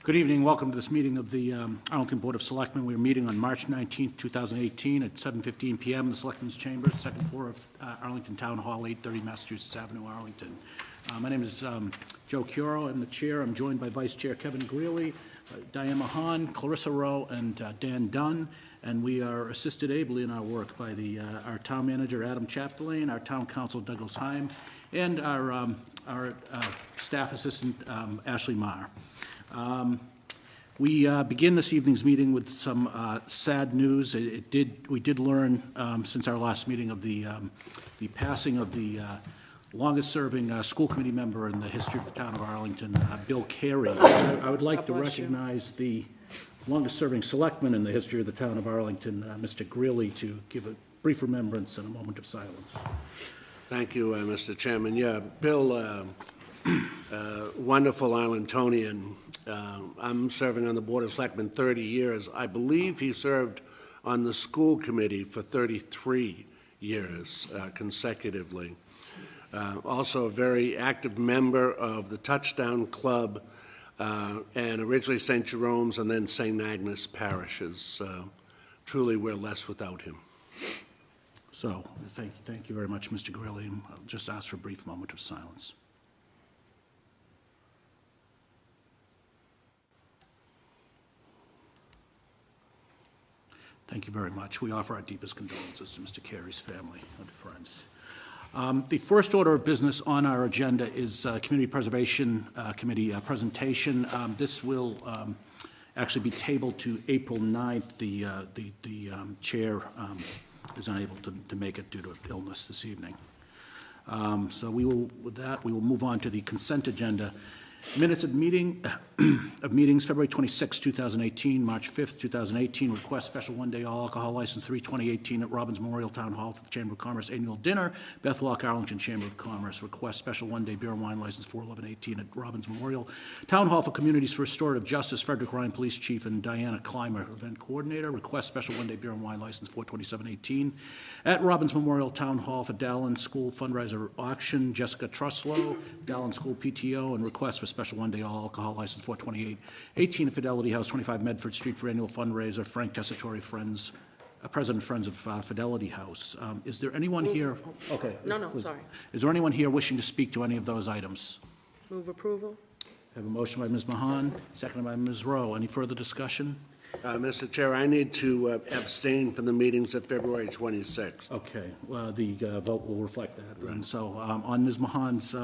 Good evening. Welcome to this meeting of the Arlington Board of Selectmen. We are meeting on March 19th, 2018 at 7:15 p.m. in the Selectmen's Chambers, second floor of Arlington Town Hall, 830 Massachusetts Avenue, Arlington. My name is Joe Curo. I'm the chair. I'm joined by Vice Chair Kevin Greeley, Diane Mahan, Clarissa Rowe, and Dan Dunn. And we are assisted ably in our work by our town manager, Adam Chapdelaine, our town council, Douglas Heim, and our staff assistant, Ashley Marr. We begin this evening's meeting with some sad news. We did learn since our last meeting of the passing of the longest-serving school committee member in the history of the town of Arlington, Bill Carey. I would like to recognize the longest-serving selectman in the history of the town of Arlington, Mr. Greeley, to give a brief remembrance and a moment of silence. Thank you, Mr. Chairman. Yeah, Bill, wonderful Arlingtonian. I'm serving on the Board of Selectmen 30 years. I believe he served on the school committee for 33 years consecutively. Also a very active member of the Touchdown Club, and originally St. Jerome's and then St. Agnes parishes. Truly, we're less without him. So, thank you very much, Mr. Greeley. I'll just ask for a brief moment of silence. Thank you very much. We offer our deepest condolences to Mr. Carey's family and friends. The first order of business on our agenda is Community Preservation Committee presentation. This will actually be tabled to April 9th. The chair is unable to make it due to illness this evening. So with that, we will move on to the consent agenda. Minutes of meetings, February 26, 2018, March 5th, 2018, request special one-day all-alcohol license 3/2018 at Robbins Memorial Town Hall for the Chamber of Commerce annual dinner, Bethlock Arlington Chamber of Commerce, request special one-day beer and wine license 4/11/18 at Robbins Memorial Town Hall for Communities for Restorative Justice, Frederick Ryan Police Chief and Diana Clymer, Event Coordinator, request special one-day beer and wine license 4/27/18 at Robbins Memorial Town Hall for Dallin School Fundraiser Auction, Jessica Truslow, Dallin School PTO, and request for special one-day all-alcohol license 4/28/18 at Fidelity House, 25 Medford Street for annual fundraiser, Frank Tessitore, Friends, President Friends of Fidelity House. Is there anyone here? Okay. No, sorry. Is there anyone here wishing to speak to any of those items? Move approval. I have a motion by Ms. Mahan, seconded by Ms. Rowe. Any further discussion? Mr. Chair, I need to abstain from the meetings at February 26th. Okay, the vote will reflect that. Right. And so on Ms. Mahan's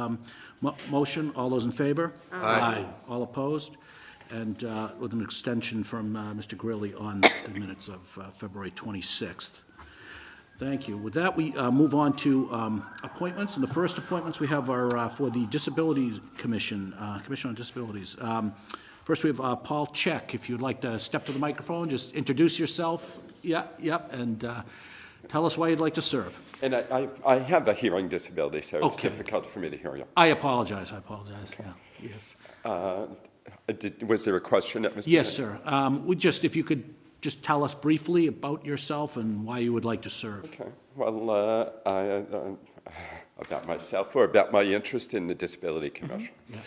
motion, all those in favor? Aye. All opposed? And with an extension from Mr. Greeley on the minutes of February 26th. Thank you. With that, we move on to appointments. And the first appointments we have are for the Disabilities Commission, Commission on Disabilities. First, we have Paul Check. If you'd like to step to the microphone, just introduce yourself. And tell us why you'd like to serve. And I have a hearing disability, so it's okay. Difficult for me to hear you. I apologize. Okay. Yeah. Yes. Was there a question that Mr. Yes, sir. If you could just tell us briefly about yourself and why you would like to serve. Okay. Well, about myself or about my interest in the Disability Commission. Mm-hmm. Yeah.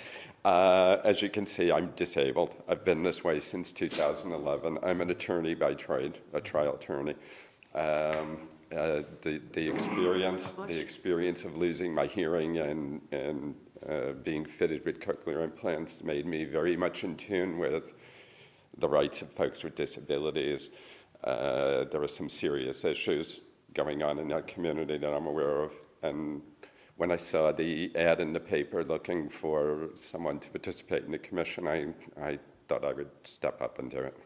As you can see, I'm disabled. I've been this way since 2011. I'm an attorney by trade, a trial attorney. The experience of losing my hearing and being fitted with cochlear implants made me very much in tune with the rights of folks with disabilities. There are some serious issues going on in that community that I'm aware of, and when I saw the ad in the paper looking for someone to participate in the commission, I thought I would step up and do it.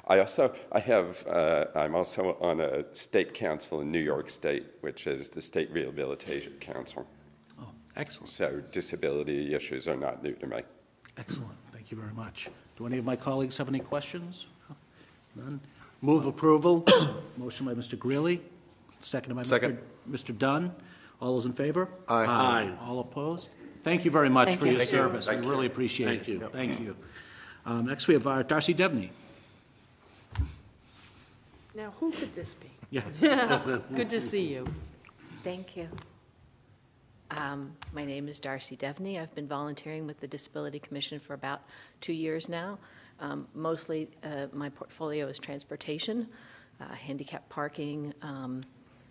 I'm also on a state council in New York State, which is the State Rehabilitation Council. Oh, excellent. So disability issues are not new to me. Excellent. Thank you very much. Do any of my colleagues have any questions? None? Move approval. Motion by Mr. Greeley, seconded by Mr. Dunn. All those in favor? Aye. Aye. All opposed? Thank you very much for your service. We Thank really you. appreciate Thank you. it. Thank you. Next, we have Darcy Devney. Now, who could this be? Yeah. Good to see you. Thank you. My name is Darcy Devney. I've been volunteering with the Disability Commission for about 2 years now. Mostly, my portfolio is transportation, handicap parking,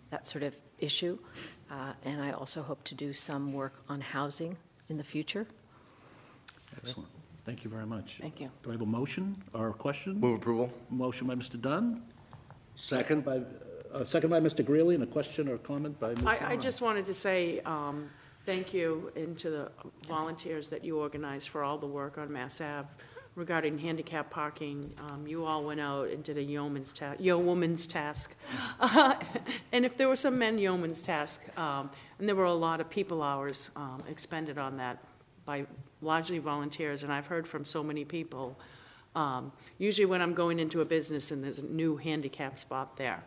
that sort of issue. And I also hope to do some work on housing in the future. Excellent. Thank you very much. Thank you. Do I have a motion or a question? Move approval. Motion by Mr. Dunn, Second? second by Mr. Greeley, and a question or comment by Ms. I Vaughn. just wanted to say thank you and to the volunteers that you organized for all the work on Mass Ave regarding handicap parking. You all went out and did a yeoman's task. And if there were some men, yeoman's task. And there were a lot of people hours expended on that by largely volunteers, and I've heard from so many people. Usually when I'm going into a business and there's a new handicap spot there,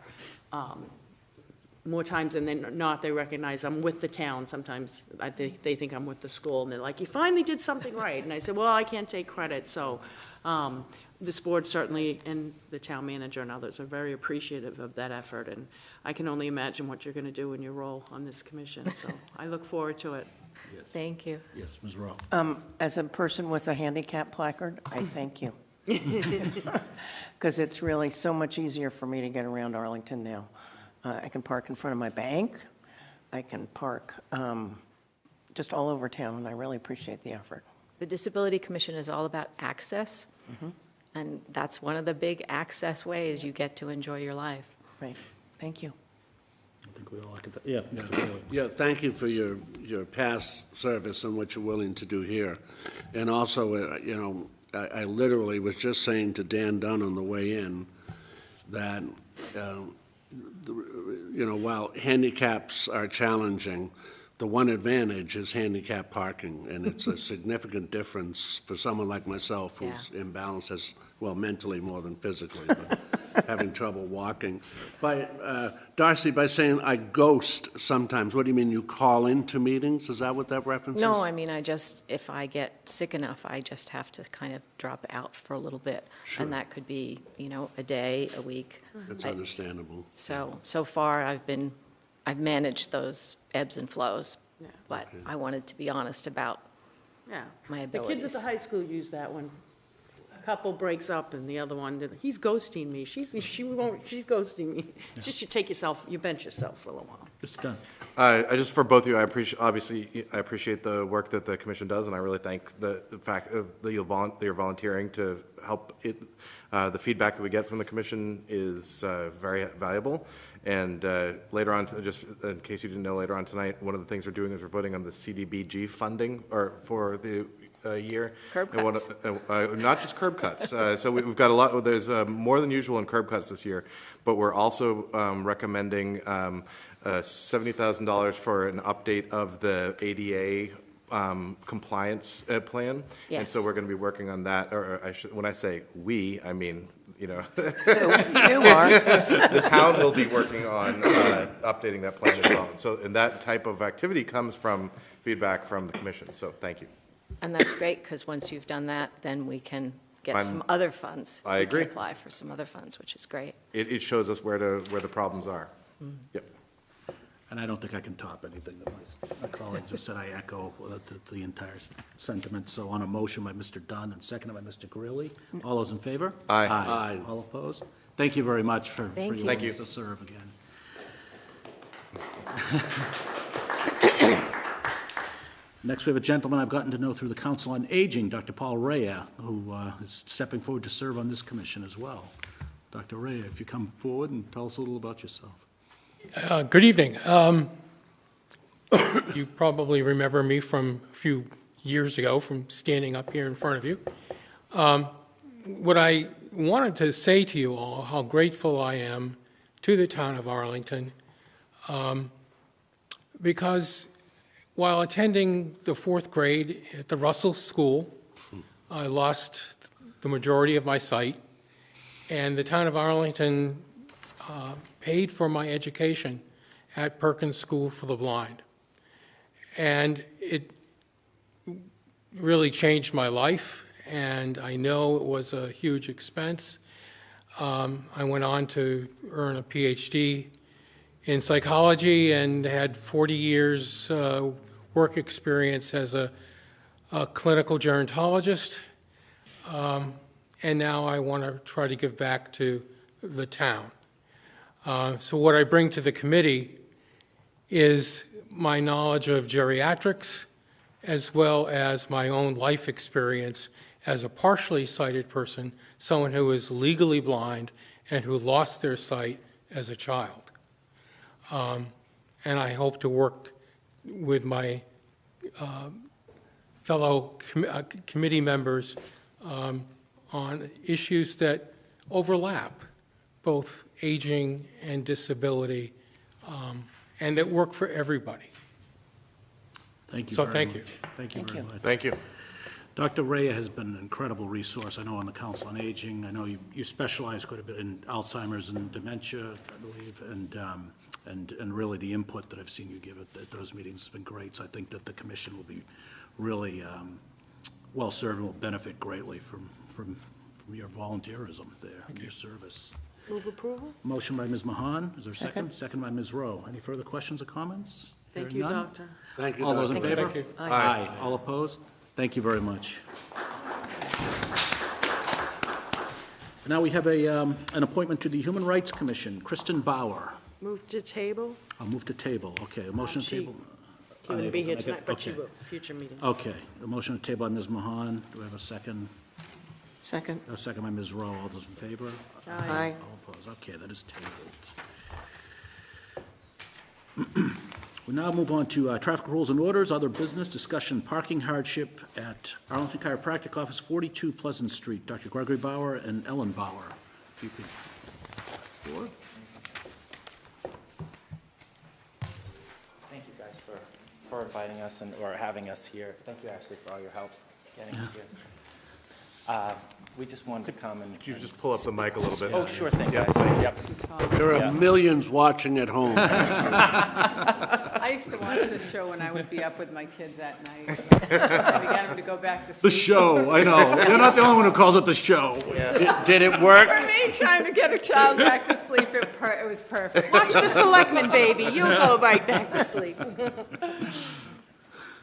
more times than not, they recognize I'm with the town. Sometimes they think I'm with the school, and they're like, you finally did something right. And I said, well, I can't take credit. So this board certainly, and the town manager and others, are very appreciative of that effort. And I can only imagine what you're going to do in your role on this commission. So I look forward to it. Thank you. Yes, Ms. Rowe. As a person with a handicap placard, I thank you. Because it's really so much easier for me to get around Arlington now. I can park in front of my bank. I can park just all over town, and I really appreciate the effort. The Disability Commission is all about access, and that's one of the big access ways you get to enjoy your life. Right. Thank you. I think we all like it. Yeah, Mr. Greeley. Yeah, thank you for your past service and what you're willing to do here. And also, I literally was just saying to Dan Dunn on the way in that, while handicaps are challenging, the one advantage is handicap parking, and it's a significant difference for someone like myself who's imbalanced, as well, mentally more than physically, but having trouble walking. Darcy, by saying I ghost sometimes, what do you mean, you call into meetings? Is that what that reference is? No, I mean, if I get sick enough, I just have to kind of drop out for a little bit. Sure. And that could be, a day, a week. That's understandable. So far, I've managed those ebbs and flows, Yeah. but I wanted to be honest about Yeah. my The abilities. kids at the high school use that one. A couple breaks up and the other one, he's ghosting me. She's ghosting me. Just you bench yourself for a little while. Mr. Dunn. I just, for both of you, I appreciate the work that the commission does, and I really thank the fact that you're volunteering to help it. The feedback that we get from the commission is very valuable. And later on, just in case you didn't know, later on tonight, one of the things we're doing is we're voting on the CDBG funding for the year. Curb And cuts. not just curb cuts. So we've got a lot. There's more than usual in curb cuts this year, but we're also recommending $70,000 for an update of the ADA compliance plan. Yes. And so we're going to be working on that. When I say we, I mean, You are. the town will be working on updating that plan as well. And that type of activity comes from feedback from the commission. So thank you. And that's great, because once you've done that, then we can get some other funds. I agree. We can apply for some other funds, which is great. It shows us where the problems are. Yep. And I don't think I can top anything that my colleagues have said. I echo the entire sentiment. So on a motion by Mr. Dunn and seconded by Mr. Greeley, all those in favor? Aye. Aye. All opposed? Thank you very much for your Thank you. Thank you. willingness to serve again. Next, we have a gentleman I've gotten to know through the Council on Aging, Dr. Paul Rea, who is stepping forward to serve on this commission as well. Dr. Rea, if you come forward and tell us a little about yourself. Good evening. You probably remember me from a few years ago from standing up here in front of you. What I wanted to say to you all, how grateful I am to the town of Arlington, because while attending the fourth grade at the Russell School, I lost the majority of my sight, and the town of Arlington paid for my education at Perkins School for the Blind. And it really changed my life, and I know it was a huge expense. I went on to earn a PhD in psychology and had 40 years work experience as a clinical gerontologist. and now I want to try to give back to the town. So what I bring to the committee is my knowledge of geriatrics, as well as my own life experience as a partially sighted person, someone who is legally blind and who lost their sight as a child. And I hope to work with my fellow committee members on issues that overlap, both aging and disability, and that work for everybody. Thank you So very thank much. you. Thank you very much. Thank you. Dr. Rea has been an incredible resource, I know, on the Council on Aging. I know you specialize quite a bit in Alzheimer's and dementia, I believe, and really the input that I've seen you give at those meetings has been great. So I think that the commission will be really well-served and will benefit greatly from your volunteerism there, and your service. Move approval? Motion by Ms. Mahan. Is there a second? Second by Ms. Rowe. Any further questions or comments? Thank Hearing you, none? Doctor. Thank you, All those in Dr. favor? Thank you. Aye. All opposed? Thank you very much. Now we have an appointment to the Human Rights Commission. Kristen Bauer. Move to table? I'll move to table. Okay, a motion to She table. Couldn't be Unable to here make it? tonight, but she Okay. will, future meeting. Okay, a motion to table by Ms. Mahan. Do we have a second? Second. A second by Ms. Rowe. All those in favor? Aye. All opposed? Okay, that is tabled. We now move on to traffic rules and orders, other business, discussion, parking hardship at Arlington Chiropractic Office, 42 Pleasant Street. Dr. Gregory Bauer and Ellen Bauer. If you could. Forward. Thank you guys for inviting us or having us here. Thank you, Ashley, for all your help getting us here. We just wanted to come and... Could you just pull up the mic a little bit? Oh, sure thing, guys. Yep. There are Yeah. millions watching at home. I used to watch this show when I would be up with my kids at night. I began to go back to The sleep. show, I know. You're not the only one who calls it the show. Did it work? For me, trying to get a child back to sleep, it was perfect. Watch the Selectmen, baby. You'll go right back to sleep.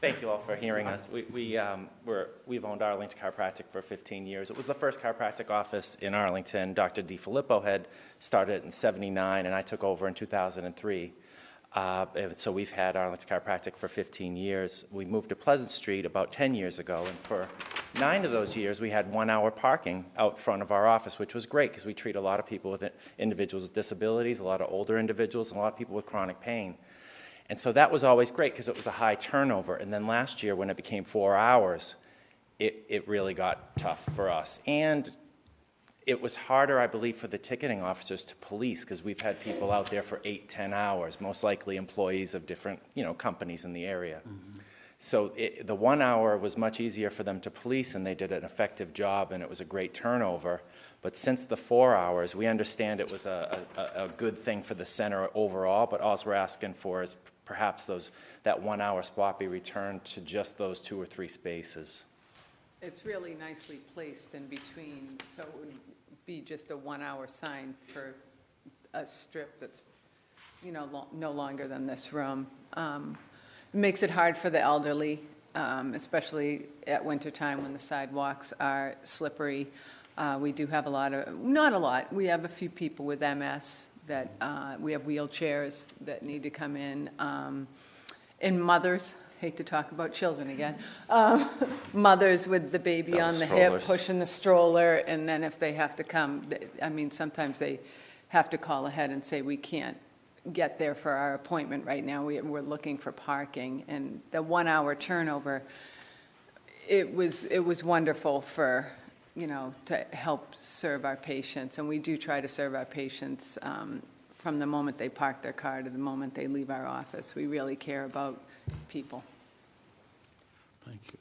Thank you all for hearing us. We've owned Arlington Chiropractic for 15 years. It was the first chiropractic office in Arlington. Dr. DiFilippo had started in '79, and I took over in 2003. So we've had Arlington Chiropractic for 15 years. We moved to Pleasant Street about 10 years ago, and for 9 of those years, we had 1-hour parking out front of our office, which was great because we treat a lot of people with individuals with disabilities, a lot of older individuals, and a lot of people with chronic pain. And so that was always great because it was a high turnover. And then last year, when it became 4 hours, it really got tough for us. And it was harder, I believe, for the ticketing officers to police because we've had people out there for 8-10 hours, most likely employees of different, companies in the area. Mm-hmm. So the 1 hour was much easier for them to police, and they did an effective job, and it was a great turnover. But since the 4 hours, we understand it was a good thing for the center overall, but all we're asking for is perhaps that 1 hour spot be returned to just those 2 or 3 spaces. It's really nicely placed in between, so it would be just a 1 hour sign for a strip that's, no longer than this room. Makes it hard for the elderly, especially at wintertime when the sidewalks are slippery. We do have not a lot, we have a few people with MS that, we have wheelchairs that need to come in. And mothers, hate to talk about children again, mothers with the baby on the hip, Strollers. pushing the stroller, and then if they have to come, sometimes they have to call ahead and say, we can't get there for our appointment right now, we're looking for parking. And the 1 hour turnover, it was wonderful for, to help serve our patients. And we do try to serve our patients from the moment they park their car to the moment they leave our office. We really care about people. Thank you.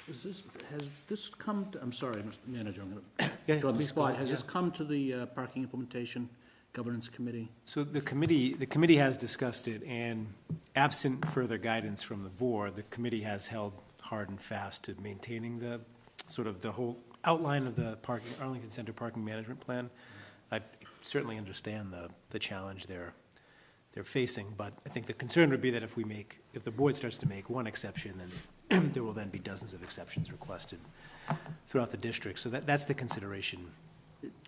Has this come, I'm sorry, Mr. Manager, I'm going to go on the spot. Has this come to the Parking Implementation Governance Committee? So the committee has discussed it, and absent further guidance from the board, the committee has held hard and fast to maintaining the whole outline of the Arlington Center Parking Management Plan. I certainly understand the challenge there. they're facing. But I think the concern would be that if the board starts to make one exception, then there will then be dozens of exceptions requested throughout the district. So that's the consideration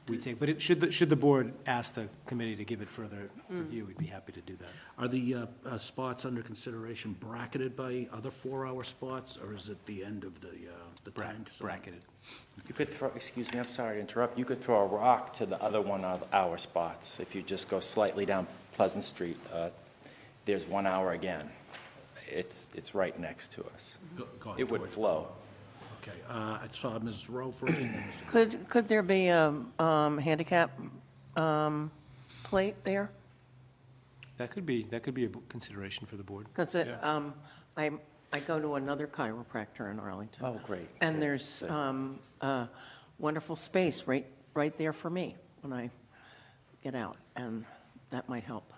we take. But should the board ask the committee to give it further review, we'd be happy to do that. Are the spots under consideration bracketed by other 4-hour spots, or is it the end of the time? Bracketed. You could throw, excuse me, I'm sorry to interrupt, you could throw a rock to the other 1-hour spots. If you just go slightly down Pleasant Street, there's 1 hour again. It's right next to us. It would flow. Okay, I saw Ms. Rowe first. and then Mr. Could there be a handicap plate there? That could be a consideration for the board. Because I go to another chiropractor in Arlington. Oh, great. And there's a wonderful space right there for me when I get out, and that might help.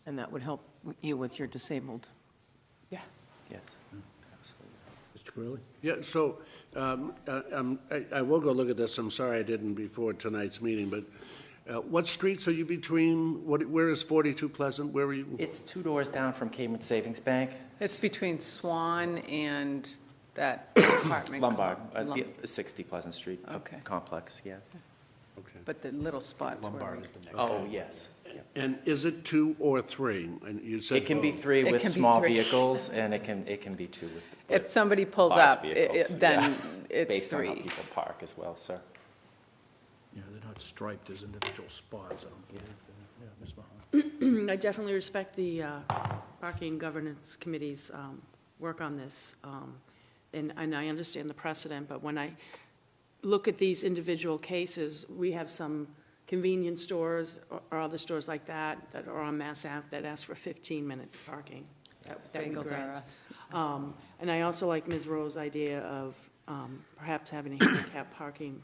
And that would help you with your disabled. Yeah. Yes. Mr. Curley? Yeah, so I will go look at this. I'm sorry I didn't before tonight's meeting, but what streets are you between? Where is 42 Pleasant? Where are you? It's 2 doors down from Cambridge Savings Bank. It's between Swan and that apartment. Lombard, the 60 Pleasant Street Okay. complex, yeah. Okay. But the little spots were. Lombard is the next. Oh, yes. And is it 2 or 3? And you said It can be both. 3 It with can be small 3. vehicles, and it can be 2 with If somebody pulls large up, vehicles, then yeah. it's Based on how 3. people park as well, sir. Yeah, they're not striped as individual spots, I don't believe. Yeah, Ms. Mahan? I definitely respect the Parking Governance Committee's work on this, and I understand the precedent, but when I look at these individual cases, we have some convenience stores or other stores like that are on Mass Ave that ask for 15-minute parking. That would be Bagels great. are us. And I also like Ms. Rowe's idea of perhaps having a handicap parking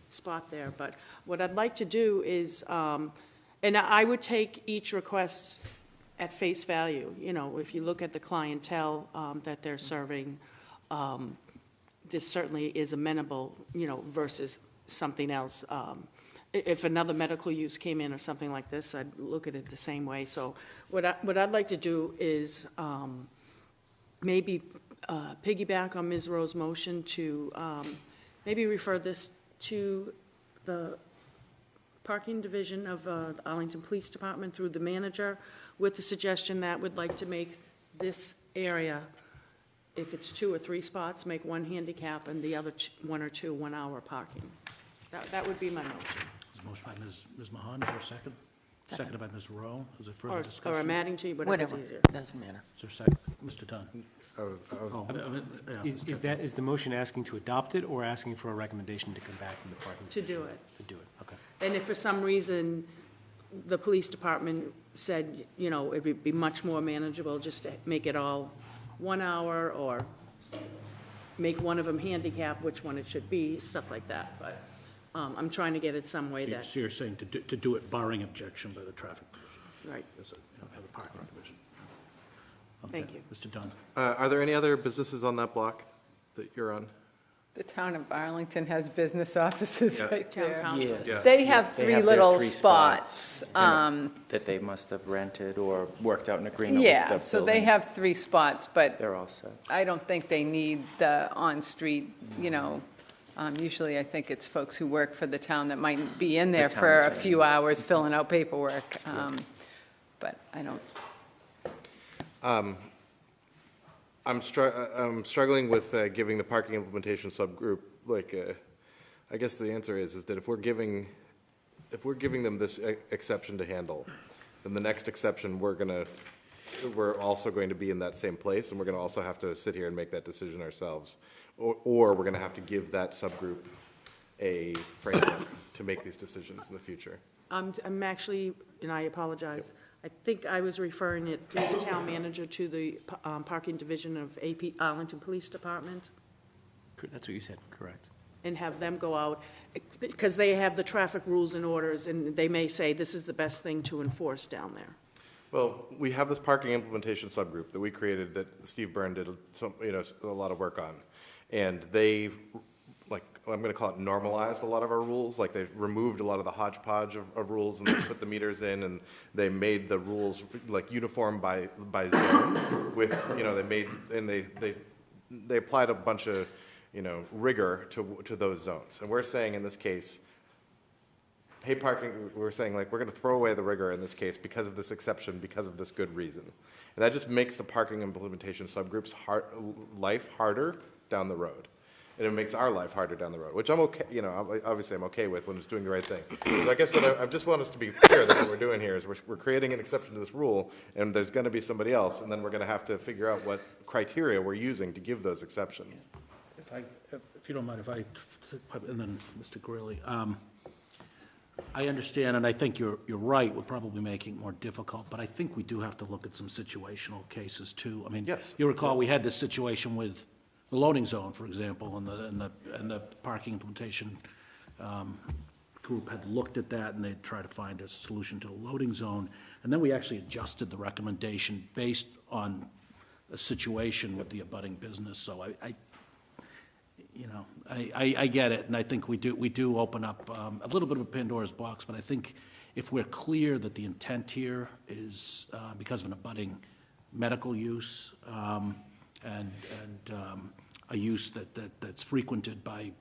spot there. But what I'd like to do is, and I would take each request at face value. You know, if you look at the clientele that they're serving, this certainly is amenable, you know, versus something else. If another medical use came in or something like this, I'd look at it the same way. So what I'd like to do is maybe piggyback on Ms. Rowe's motion to maybe refer this to the parking division of the Arlington Police Department through the manager with the suggestion that we'd like to make this area, if it's 2 or 3 spots, make 1 handicap and the other 1 or 2 1-hour parking. That would be my motion. There's a motion by Ms. Mahan, is there a second? Seconded by Ms. Rowe, is there further Or discussion? I'm adding to you, whatever's Whatever, easier. doesn't matter. Is there a second? Mr. Dunn? Oh, Yeah. Is the motion asking to adopt it or asking for a recommendation to come back from the parking? To do it. To do it, okay. And if for some reason the police department said, you know, it would be much more manageable just to make it all 1 hour or make one of them handicap, which one it should be, stuff like that. But I'm trying to get it some way that, So you're saying to do it barring objection by the traffic, right, as a, have a parking division? thank Okay. you. Mr. Dunn? Are there any other businesses on that block that you're on? The town of Arlington has business offices Yeah. right Town there. council. Yes. They have They 3 have their little 3 spots. that they must have rented or worked out an agreement with the Yeah, so they building. have 3 spots, but They're all set. I don't think they need the on-street, you know, usually I think it's folks who work for the town that might be in there town for a attorney. few hours filling out paperwork. But I don't, I'm struggling with giving the parking implementation subgroup, like, I guess the answer is that if we're giving them this exception to handle, then the next exception, we're also going to be in that same place, and we're going to also have to sit here and make that decision ourselves. Or we're going to have to give that subgroup a framework to make these decisions in the future. I'm actually, and I apologize, I think I was referring it through the town manager to the parking division of Arlington Police Department, That's what you said, correct. and have them go out, because they have the traffic rules and orders, and they may say this is the best thing to enforce down there. Well, we have this parking implementation subgroup that we created that Steve Byrne did a lot of work on. And they, like, I'm going to call it normalized a lot of our rules. Like they removed a lot of the hodgepodge of rules and they put the meters in and they made the rules like uniform by zone with, they applied a bunch of, rigor to those zones. And we're saying in this case, paid parking, we're saying like, we're going to throw away the rigor in this case because of this exception, because of this good reason. And that just makes the parking implementation subgroups life harder down the road. And it makes our life harder down the road, which I'm okay, obviously I'm okay with when it's doing the right thing. So I guess I just want us to be clear that what we're doing here is we're creating an exception to this rule, and there's going to be somebody else, and then we're going to have to figure out what criteria we're using to give those exceptions. If you don't mind, and then Mr. Greeley, I understand, and I think you're right, we're probably making it more difficult, but I think we do have to look at some situational cases too. I mean, yes. You recall we had this situation with the loading zone, for example, and the parking implementation group had looked at that and they'd try to find a solution to a loading zone. And then we actually adjusted the recommendation based on a situation with the abutting business. So I get it, and I think we do open up a little bit of a Pandora's box, but I think if we're clear that the intent here is because of an abutting medical use and a use that's frequented by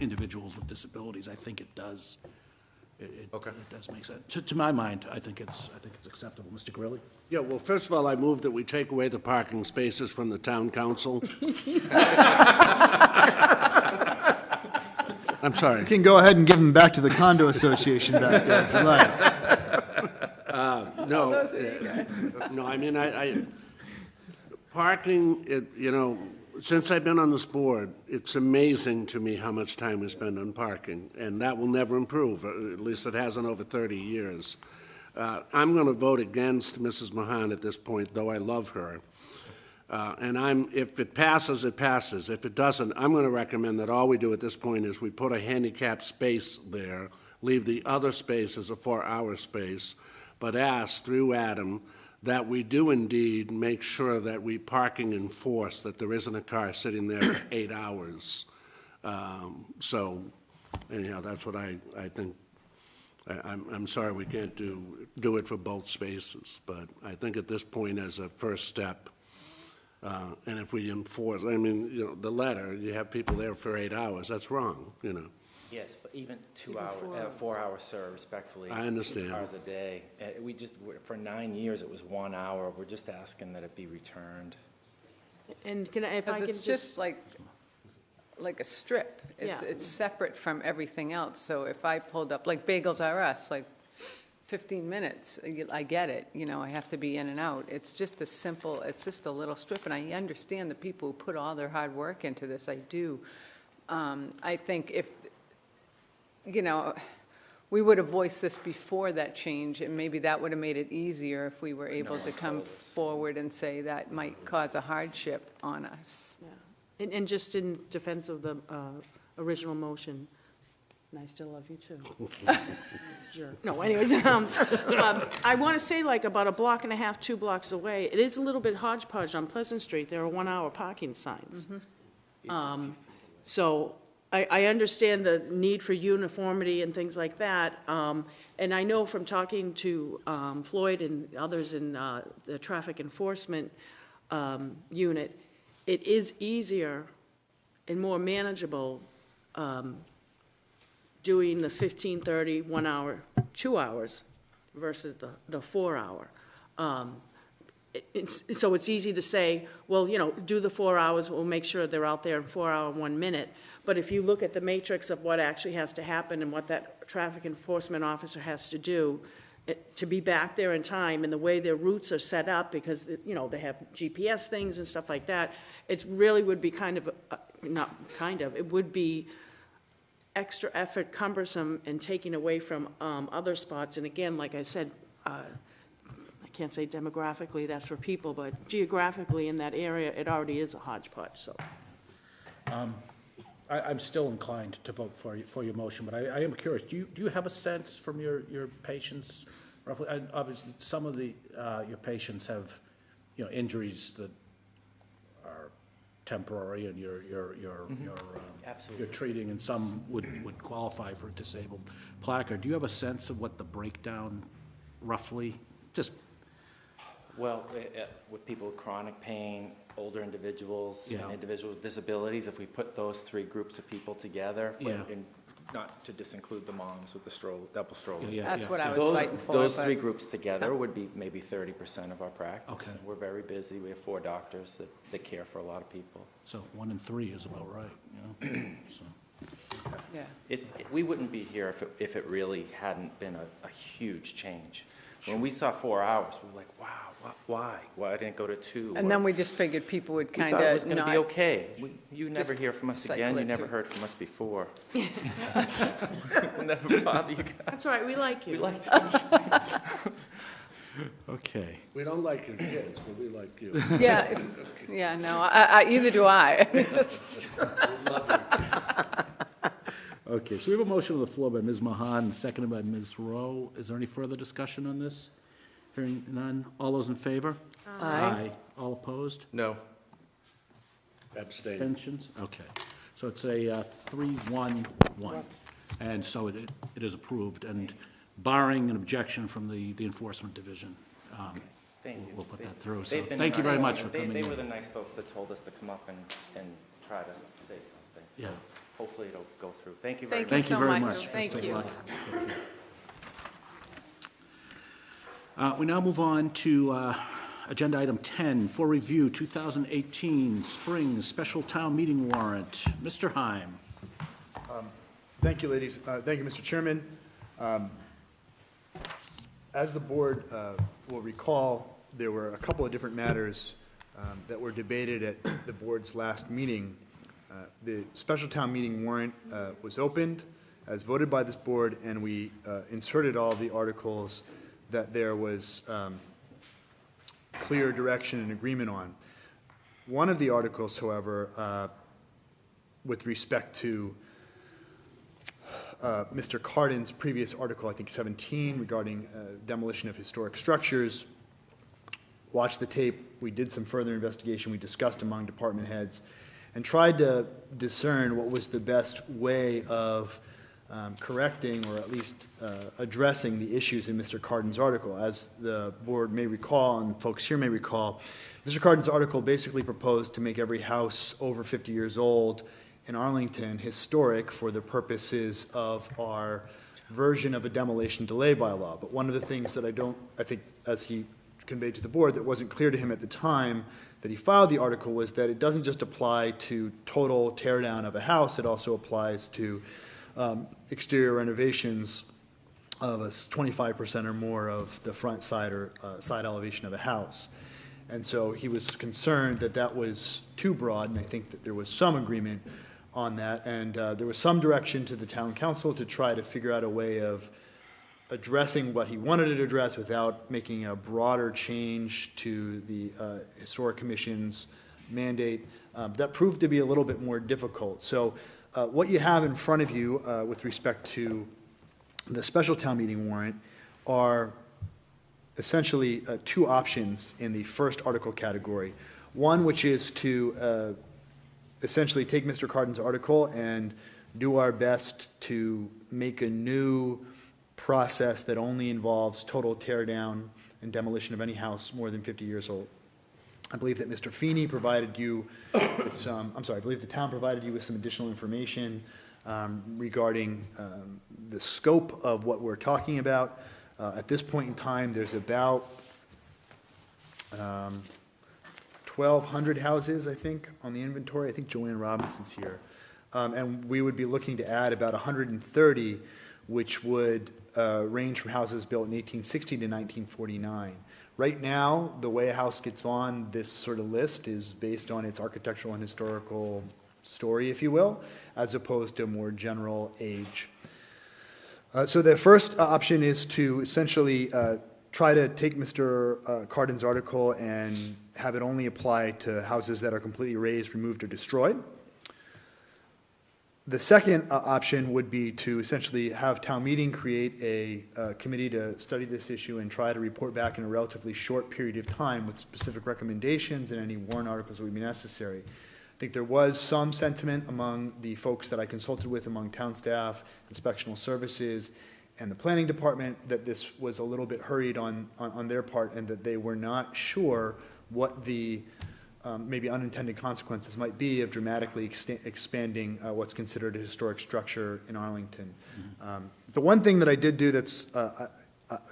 individuals with disabilities, I think it does. It does make sense. To my mind, I think it's acceptable. Mr. Greeley? Yeah, well, first of all, I move that we take away the parking spaces from the town council. I'm sorry. You can go ahead and give them back to the condo association back there if you like. No, I mean, parking, since I've been on this board, it's amazing to me how much time we spend on parking, and that will never improve, at least it hasn't over 30 years. I'm going to vote against Mrs. Mahan at this point, though I love her. And if it passes, it passes. If it doesn't, I'm going to recommend that all we do at this point is we put a handicap space there, leave the other space as a 4-hour space, but ask through Adam that we do indeed make sure that we parking enforce, that there isn't a car sitting there for 8 hours. So anyhow, that's what I think. I'm sorry we can't do it for both spaces, but I think at this point as a first step, and if we enforce, I mean, the letter, you have people there for 8 hours, that's wrong, Yes, but even 2 hour, 4 hours, sir, respectfully. I understand. 2 hours a day. For 9 years, it was 1 hour. We're just asking that it be returned. And if I Because can it's just like a strip. It's separate from everything else. So if I pulled up, like Bagels R Us, like 15 minutes, I get it, I have to be in and out. It's just it's just a little strip, and I understand the people who put all their hard work into this, I do. I think if, we would have voiced this before that change, and maybe that would have made it easier if we were able to come forward and say that might cause a hardship on us. Yeah. And just in defense of the original motion, and I still love you too. Sure. No, anyways, I want to say like about a block and a half, 2 blocks away, it is a little bit hodgepodge on Pleasant Street. There are 1-hour parking signs. So I understand the need for uniformity and things like that. And I know from talking to Floyd and others in the traffic enforcement unit, it is easier and more manageable doing the 15:30, 1 hour, 2 hours versus the 4 hour. So it's easy to say, well, do the 4 hours, we'll make sure they're out there in 4 hours, 1 minute. But if you look at the matrix of what actually has to happen and what that traffic enforcement officer has to do, to be back there in time and the way their routes are set up, because, they have GPS things and stuff like that, it really would be it would be extra effort, cumbersome, and taking away from other spots. And again, like I said, I can't say demographically that's for people, but geographically in that area, it already is a hodgepodge, so. I'm still inclined to vote for your motion, but I am curious, do you have a sense from your patients, roughly, and obviously some of your patients have, injuries that are temporary and Absolutely. you're treating, and some would qualify for a disabled placard. Do you have a sense of what the breakdown roughly, just, Well, with people with chronic pain, older individuals, Yeah. and individuals with disabilities, if we put those three groups of people together, Yeah. and not to disinclude the moms with the double strollers. That's what I was Those, fighting for. those but- three groups together would be maybe 30% of our practice. Okay. And we're very busy. We have 4 doctors that care for a lot of people. so 1 in 3 is about right, you know? So, Yeah. We wouldn't be here if it really hadn't been a huge change. When we saw 4 hours, we were like, wow, why? Why didn't it go to 2? And then we just figured people would We kind thought it was of going to be not. okay. You never just hear from us cycle again. You it never through. heard from us before. We'll never bother you guys. That's all right, we like you. We like you. okay. We don't like your kids, but we like you. Yeah, yeah, no, either do I. Okay, so we have a motion on the floor by Ms. Mahan, seconded by Ms. Rowe. Is there any further discussion on this? Hearing none. All those in favor? Aye. All opposed? No. Abstain. Abstentions? Okay. So it's a 3-1-1. And so it is approved, and barring an objection from the Enforcement Division, Thank you. we'll put that through. So They've been thank you very much for They coming were in. the nice folks that told us to come up and try to say something. So Yeah. hopefully it'll go through. Thank you very much. Thank Thank you so very much. much. Thank Best of you. luck. We now move on to agenda item 10, for review, 2018 Spring Special Town Meeting Warrant. Mr. Heim. Thank you, ladies. Thank you, Mr. Chairman. As the board will recall, there were a couple of different matters that were debated at the board's last meeting. The special town meeting warrant was opened as voted by this board, and we inserted all of the articles that there was clear direction and agreement on. One of the articles, however, with respect to Mr. Cardin's previous article, I think 17, regarding demolition of historic structures, watched the tape, we did some further investigation, we discussed among department heads, and tried to discern what was the best way of correcting or at least addressing the issues in Mr. Cardin's article. As the board may recall, and folks here may recall, Mr. Cardin's article basically proposed to make every house over 50 years old in Arlington historic for the purposes of our version of a demolition delay bylaw. But one of the things that I think, as he conveyed to the board, that wasn't clear to him at the time that he filed the article, was that it doesn't just apply to total tear down of a house, it also applies to exterior renovations of a 25% or more of the front side or side elevation of a house. And so he was concerned that that was too broad, and I think that there was some agreement on that. And there was some direction to the town council to try to figure out a way of addressing what he wanted to address without making a broader change to the Historic Commission's mandate. That proved to be a little bit more difficult. So what you have in front of you with respect to the special town meeting warrant are essentially 2 options in the first article category. One, which is to essentially take Mr. Cardin's article and do our best to make a new process that only involves total tear down and demolition of any house more than 50 years old. I believe that Mr. Feeney provided you with some, I believe the town provided you with some additional information regarding the scope of what we're talking about. At this point in time, there's about 1,200 houses, I think, on the inventory. I think Joanne Robinson's here. And we would be looking to add about 130, which would range from houses built in 1860 to 1949. Right now, the way a house gets on this sort of list is based on its architectural and historical story, if you will, as opposed to a more general age. So the first option is to essentially try to take Mr. Cardin's article and have it only apply to houses that are completely razed, removed, or destroyed. The second option would be to essentially have town meeting create a committee to study this issue and try to report back in a relatively short period of time with specific recommendations and any warrant articles that would be necessary. I think there was some sentiment among the folks that I consulted with, among town staff, inspectional services, and the planning department, that this was a little bit hurried on their part, and that they were not sure what the maybe unintended consequences might be of dramatically expanding what's considered a historic structure in Arlington. The one thing that I did do that's a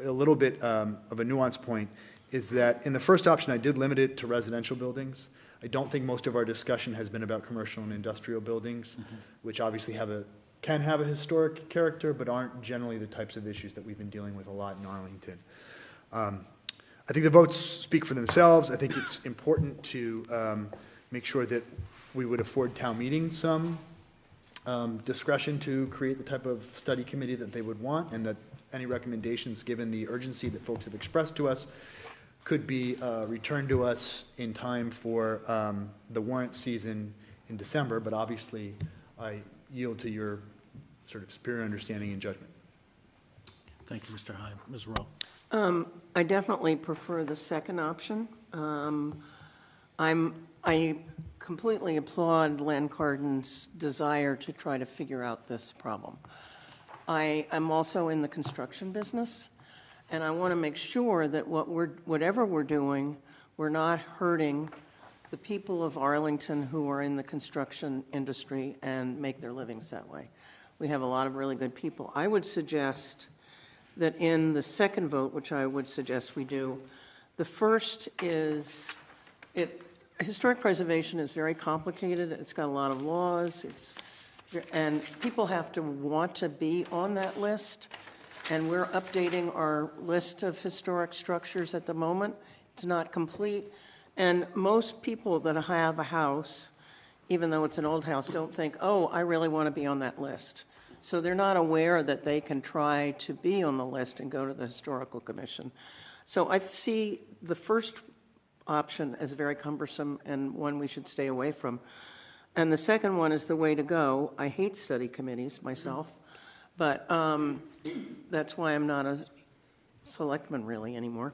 little bit of a nuance point is that in the first option, I did limit it to residential buildings. I don't think most of our discussion has been about commercial and industrial buildings, which obviously can have a historic character, but aren't generally the types of issues that we've been dealing with a lot in Arlington. I think the votes speak for themselves. I think it's important to make sure that we would afford town meeting some discretion to create the type of study committee that they would want, and that any recommendations, given the urgency that folks have expressed to us, could be returned to us in time for the warrant season in December. But obviously, I yield to your sort of superior understanding and judgment. Thank you, Mr. Hyde. Ms. Rowe? I definitely prefer the second option. I completely applaud Len Cardin's desire to try to figure out this problem. I'm also in the construction business, and I want to make sure that whatever we're doing, we're not hurting the people of Arlington who are in the construction industry and make their livings that way. We have a lot of really good people. I would suggest that in the second vote, which I would suggest we do, the first is, historic preservation is very complicated. It's got a lot of laws. And people have to want to be on that list. And we're updating our list of historic structures at the moment. It's not complete. And most people that have a house, even though it's an old house, don't think, oh, I really want to be on that list. So they're not aware that they can try to be on the list and go to the Historical Commission. So I see the first option as very cumbersome and one we should stay away from. And the second one is the way to go. I hate study committees myself, but that's why I'm not a selectman really anymore.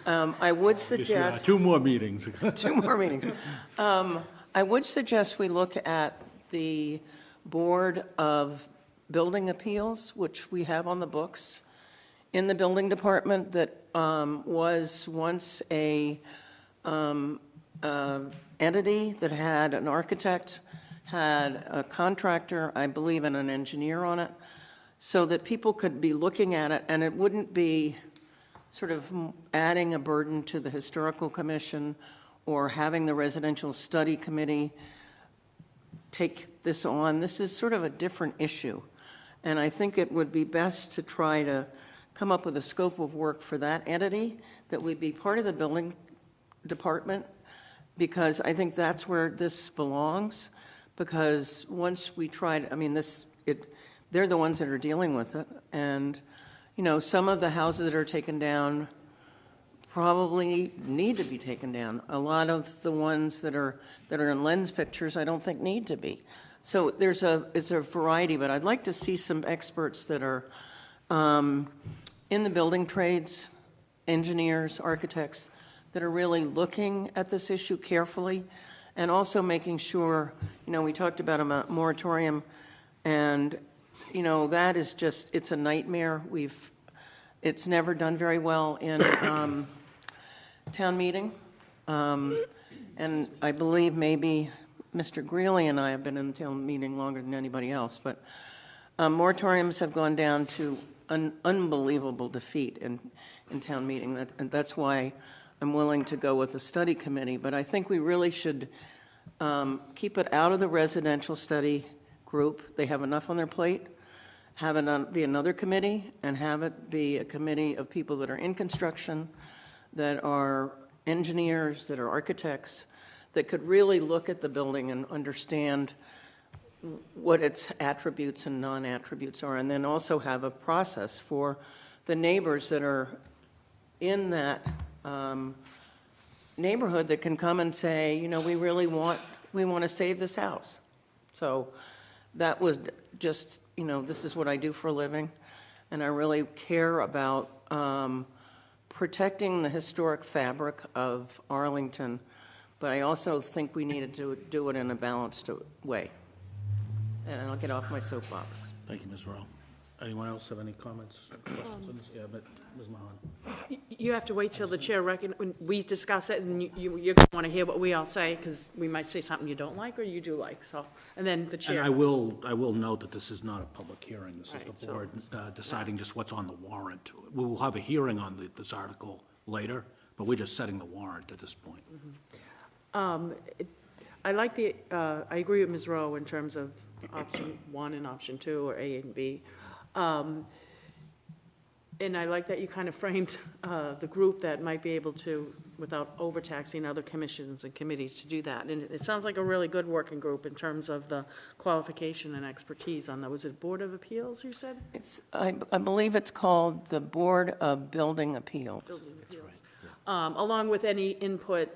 I would suggest... Two more meetings. 2 more meetings. I would suggest we look at the Board of Building Appeals, which we have on the books in the building department, that was once a entity that had an architect, had a contractor, I believe, and an engineer on it, so that people could be looking at it, and it wouldn't be sort of adding a burden to the Historical Commission or having the Residential Study Committee take this on. This is sort of a different issue. And I think it would be best to try to come up with a scope of work for that entity that would be part of the building department, because I think that's where this belongs. Because once we tried, they're the ones that are dealing with it. And, some of the houses that are taken down probably need to be taken down. A lot of the ones that are in Len's pictures, I don't think need to be. So it's a variety, but I'd like to see some experts that are in the building trades, engineers, architects, that are really looking at this issue carefully, and also making sure, we talked about a moratorium, and, that is just, it's a nightmare. It's never done very well in town meeting, and I believe maybe Mr. Greeley and I have been in the town meeting longer than anybody else, but moratoriums have gone down to an unbelievable defeat in town meeting, and that's why I'm willing to go with a study committee. But I think we really should keep it out of the residential study group. They have enough on their plate. Have it be another committee, and have it be a committee of people that are in construction, that are engineers, that are architects, that could really look at the building and understand what its attributes and non-attributes are, and then also have a process for the neighbors that are in that neighborhood that can come and say, we want to save this house. So that was just, this is what I do for a living, and I really care about protecting the historic fabric of Arlington but I also think we needed to do it in a balanced way. And I'll get off my soapbox. Thank you, Ms. Rowe. Anyone else have any comments, questions on this? Yeah, but Ms. Mahan. You have to wait till the chair when we discuss it, and you're going to want to hear what we all say, because we might say something you don't like or you do like, so, and then the And chair. I will note that this is not a public hearing. This is Right, the so- board deciding just what's on the warrant. We will have a hearing on this article later, but we're just setting the warrant at this point. I like I agree with Ms. Rowe in terms of option 1 and option 2, or A and B. And I like that you kind of framed the group that might be able to, without overtaxing other commissions and committees, to do that. And it sounds like a really good working group in terms of the qualification and expertise on that. Was it Board of Appeals, you said? I believe it's called the Board of Building Appeals. Building Appeals. Along with any input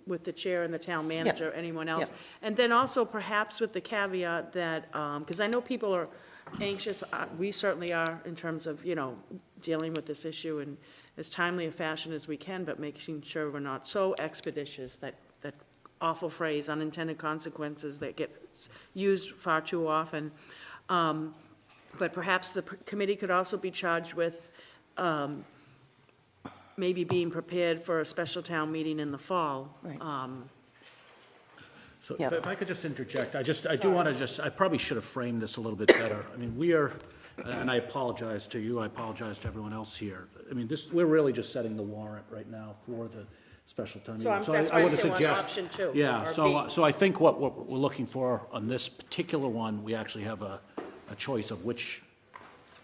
with the chair and the town manager, anyone else. Yep. And then also perhaps with the caveat that, because I know people are anxious, we certainly are, in terms of, dealing with this issue in as timely a fashion as we can, but making sure we're not so expeditious that awful phrase, unintended consequences, that gets used far too often. But perhaps the committee could also be charged with maybe being prepared for a special town meeting in the fall. Right. So Yeah. if I could just interject, I do want to I probably should have framed this a little bit better. I mean, we are, and I apologize to you, I apologize to everyone else here. I mean, we're really just setting the warrant right now for the special town meeting. That's I why I would say on suggest- option 2. Yeah, or so, B. so I think what we're looking for on this particular one, we actually have a choice of which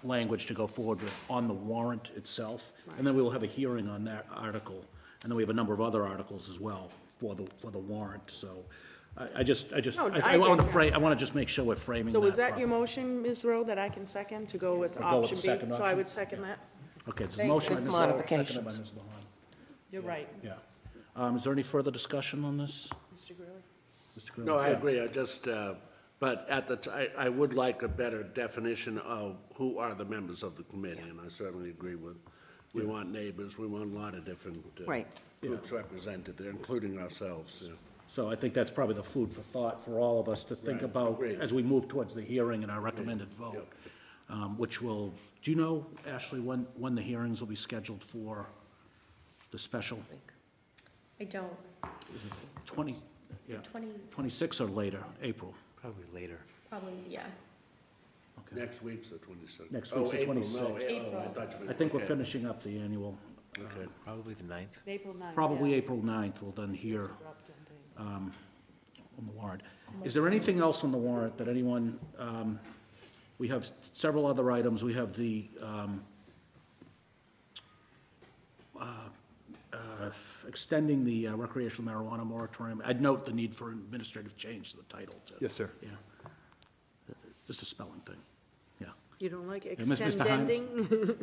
language to go forward with on the warrant itself. And then we will have a hearing on that article. And then we have a number of other articles as well for the warrant. So I No, want to agree. I want to just make sure we're framing that So was that your properly. motion, Ms. Rowe, that I can second, to go with Or go with option the B? second So I option? would second that. Okay, there's a Thank motion by you. Ms. With Rowe, seconded by modifications. Ms. Mahan. You're right, Yeah. Is there any further discussion on this? Mr. Greeley. Mr. Grillo? No, I Yeah. agree, but I would like a better definition of who are the members of the committee, and I certainly agree with, we want neighbors, we want a lot of different Right. groups represented there, including ourselves, yeah. So I think that's probably the food for thought for all of us to think Right, about agreed. as we move towards the hearing and our recommended vote, which will, do you know, Ashley, when the hearings will be scheduled for the special? I don't. Is it 20, yeah, 20, 26 or later, April? Probably later. probably, yeah. Okay. Next week's the 26th. Next Oh, week's the April, no, 26th. oh, I thought you meant- I think we're okay. finishing up the annual, Okay. Probably the 9th. April 9th. probably yeah. April 9th, we'll then hear on the warrant. Is there anything else on the warrant that anyone, we have several other items. We have the extending the recreational marijuana moratorium. I'd note the need for administrative change to the title. Yes, sir. Yeah. Just a spelling thing, yeah. You don't like Mr. Heim? extending?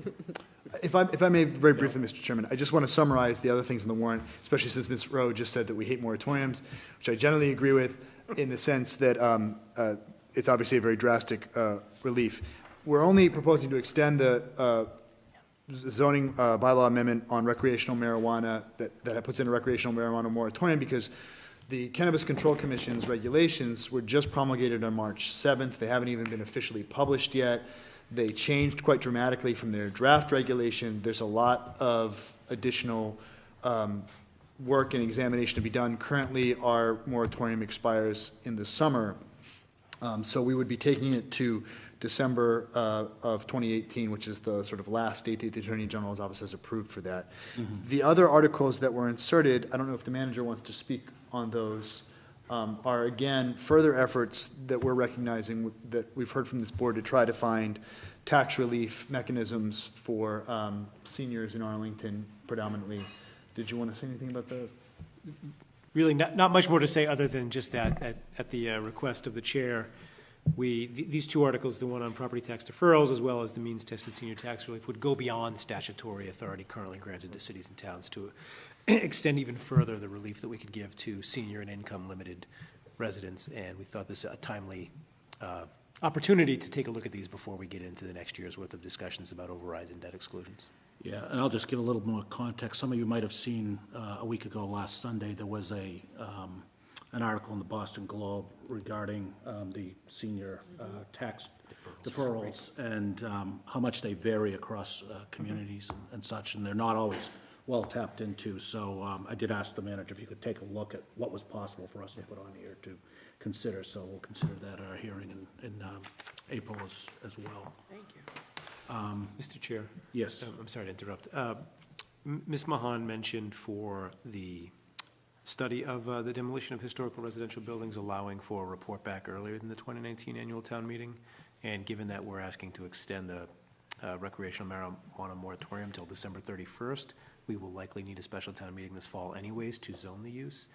If I may, very briefly, Mr. Chairman, I just want to summarize the other things in the warrant, especially since Ms. Rowe just said that we hate moratoriums, which I generally agree with in the sense that it's obviously a very drastic relief. We're only proposing to extend the zoning bylaw amendment on recreational marijuana, that puts in a recreational marijuana moratorium, because the Cannabis Control Commission's regulations were just promulgated on March 7th. They haven't even been officially published yet. They changed quite dramatically from their draft regulation. There's a lot of additional work and examination to be done. Currently, our moratorium expires in the summer. So we would be taking it to December of 2018, which is the sort of last date that the Attorney General's office has approved for that. The other articles that were inserted, I don't know if the manager wants to speak on those, are again further efforts that we're recognizing that we've heard from this board to try to find tax relief mechanisms for seniors in Arlington predominantly. Did you want to say anything about those? Really, not much more to say other than just that, at the request of the chair, these two articles, the one on property tax deferrals as well as the means-tested senior tax relief, would go beyond statutory authority currently granted to cities and towns to extend even further the relief that we could give to senior and income-limited residents, and we thought this a timely opportunity to take a look at these before we get into the next year's worth of discussions about overrides and debt exclusions. Yeah, and I'll just give a little more context. Some of you might have seen a week ago, last Sunday, there was an article in the Boston Globe regarding the senior tax deferrals and how much they vary across communities and such, and they're not always well tapped into. So I did ask the manager if you could take a look at what was possible for us to put on here to consider. So we'll consider that at our hearing in April as well. Thank you. Mr. Chair? Yes. I'm sorry to interrupt. Ms. Mahan mentioned for the study of the demolition of historical residential buildings, allowing for a report back earlier than the 2019 annual town meeting. And given that we're asking to extend the recreational marijuana moratorium till December 31st, we will likely need a special town meeting this fall anyways to zone the use.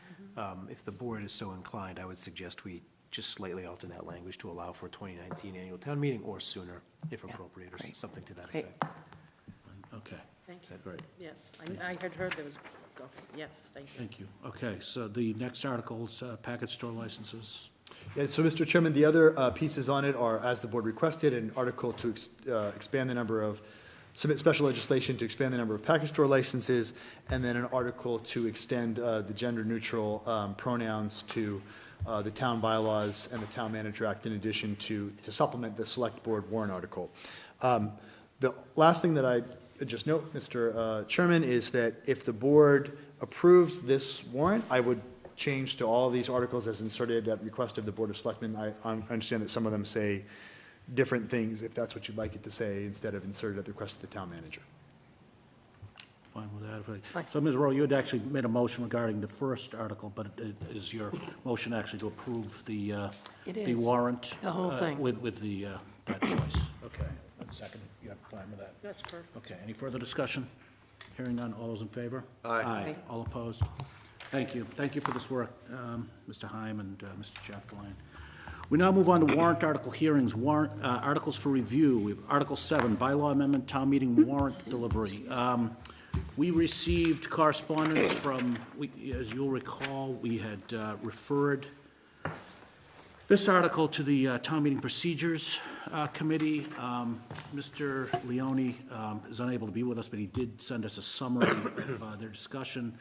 If the board is so inclined, I would suggest we just slightly alter that language to allow for a 2019 annual town meeting or sooner, if appropriate, or great. something to that Great. effect. Okay, Thank is you. that great? Yes, I had heard there was, okay, yes, thank you. Thank you. Okay, so the next article is package store licenses. Yeah, so Mr. Chairman, the other pieces on it are, as the board requested, an article to expand the number of, submit special legislation to expand the number of package store licenses, and then an article to extend the gender-neutral pronouns to the town bylaws and the Town Manager Act, in addition to supplement the Select Board warrant article. The last thing that I just note, Mr. Chairman, is that if the board approves this warrant, I would change to all of these articles as inserted at request of the Board of Selectmen. I understand that some of them say different things, if that's what you'd like it to say, instead of inserted at the request of the Town Manager. Fine with that. So, Ms. Rowe, you had actually made a motion regarding the first article, but is your motion actually to approve the It the is. warrant? The whole thing. With that choice? Okay, and second, you're fine with that? That's perfect. Okay, any further discussion? Hearing none, all those in favor? Aye. Aye. All opposed? Thank you. Thank you for this work, Mr. Heim and Mr. Chapdelaine. We now move on to warrant article hearings, warrant, articles for review. We have Article 7, bylaw amendment, town meeting warrant delivery. We received correspondence from, as you'll recall, we had referred this article to the Town Meeting Procedures Committee. Mr. Leone is unable to be with us, but he did send us a summary of their discussion.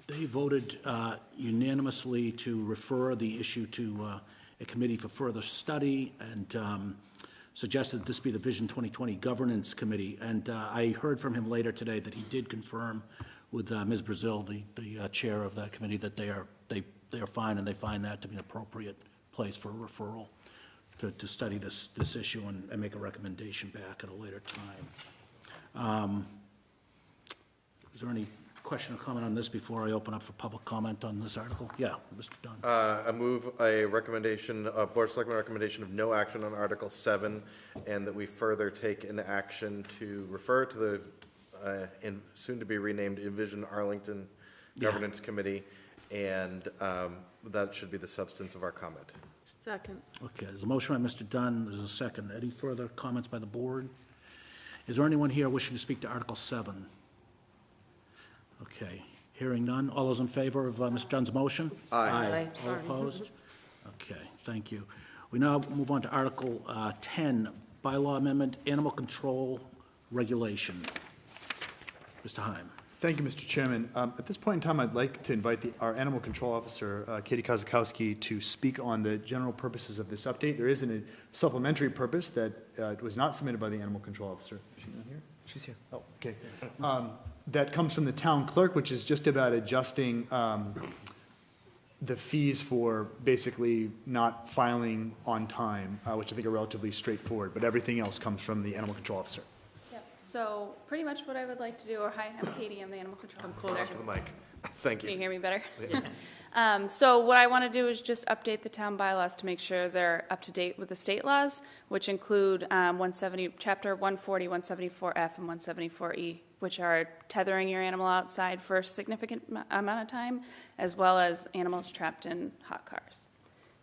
They voted unanimously to refer the issue to a committee for further study, and suggested this be the Vision 2020 Governance Committee. And I heard from him later today that he did confirm with Ms. Brazil, the chair of that committee, that they are fine, and they find that to be an appropriate place for a referral to study this issue and make a recommendation back at a later time. Is there any question or comment on this before I open up for public comment on this article? Yeah, Mr. Dunn. I move a recommendation, a Board of Selectmen recommendation of no action on Article 7, and that we further take an action to refer to the soon-to-be renamed Envision Arlington Governance Committee, and that should be the substance of our comment. Second. Okay, there's a motion by Mr. Dunn, there's a second. Any further comments by the board? Is there anyone here wishing to speak to Article 7? Okay, hearing none. All those in favor of Mr. Dunn's motion? Aye. All opposed? Okay, thank you. We now move on to Article 10, bylaw amendment, animal control regulation. Mr. Heim. Thank you, Mr. Chairman. At this point in time, I'd like to invite our Animal Control Officer, Katie Kozakowski, to speak on the general purposes of this update. There is a supplementary purpose that was not submitted by the Animal Control Officer. Is she not here? She's here. Oh, okay. That comes from the town clerk, which is just about adjusting the fees for basically not filing on time, which I think are relatively straightforward, but everything else comes from the Animal Control Officer. Yep, so pretty much what I would like to do, or hi, I'm Katie, I'm the animal control officer. To the mic. Thank Can you you. hear me better? So what I want to do is just update the town bylaws to make sure they're up to date with the state laws, which include Chapter 140, 174F, and 174E, which are tethering your animal outside for a significant amount of time, as well as animals trapped in hot cars.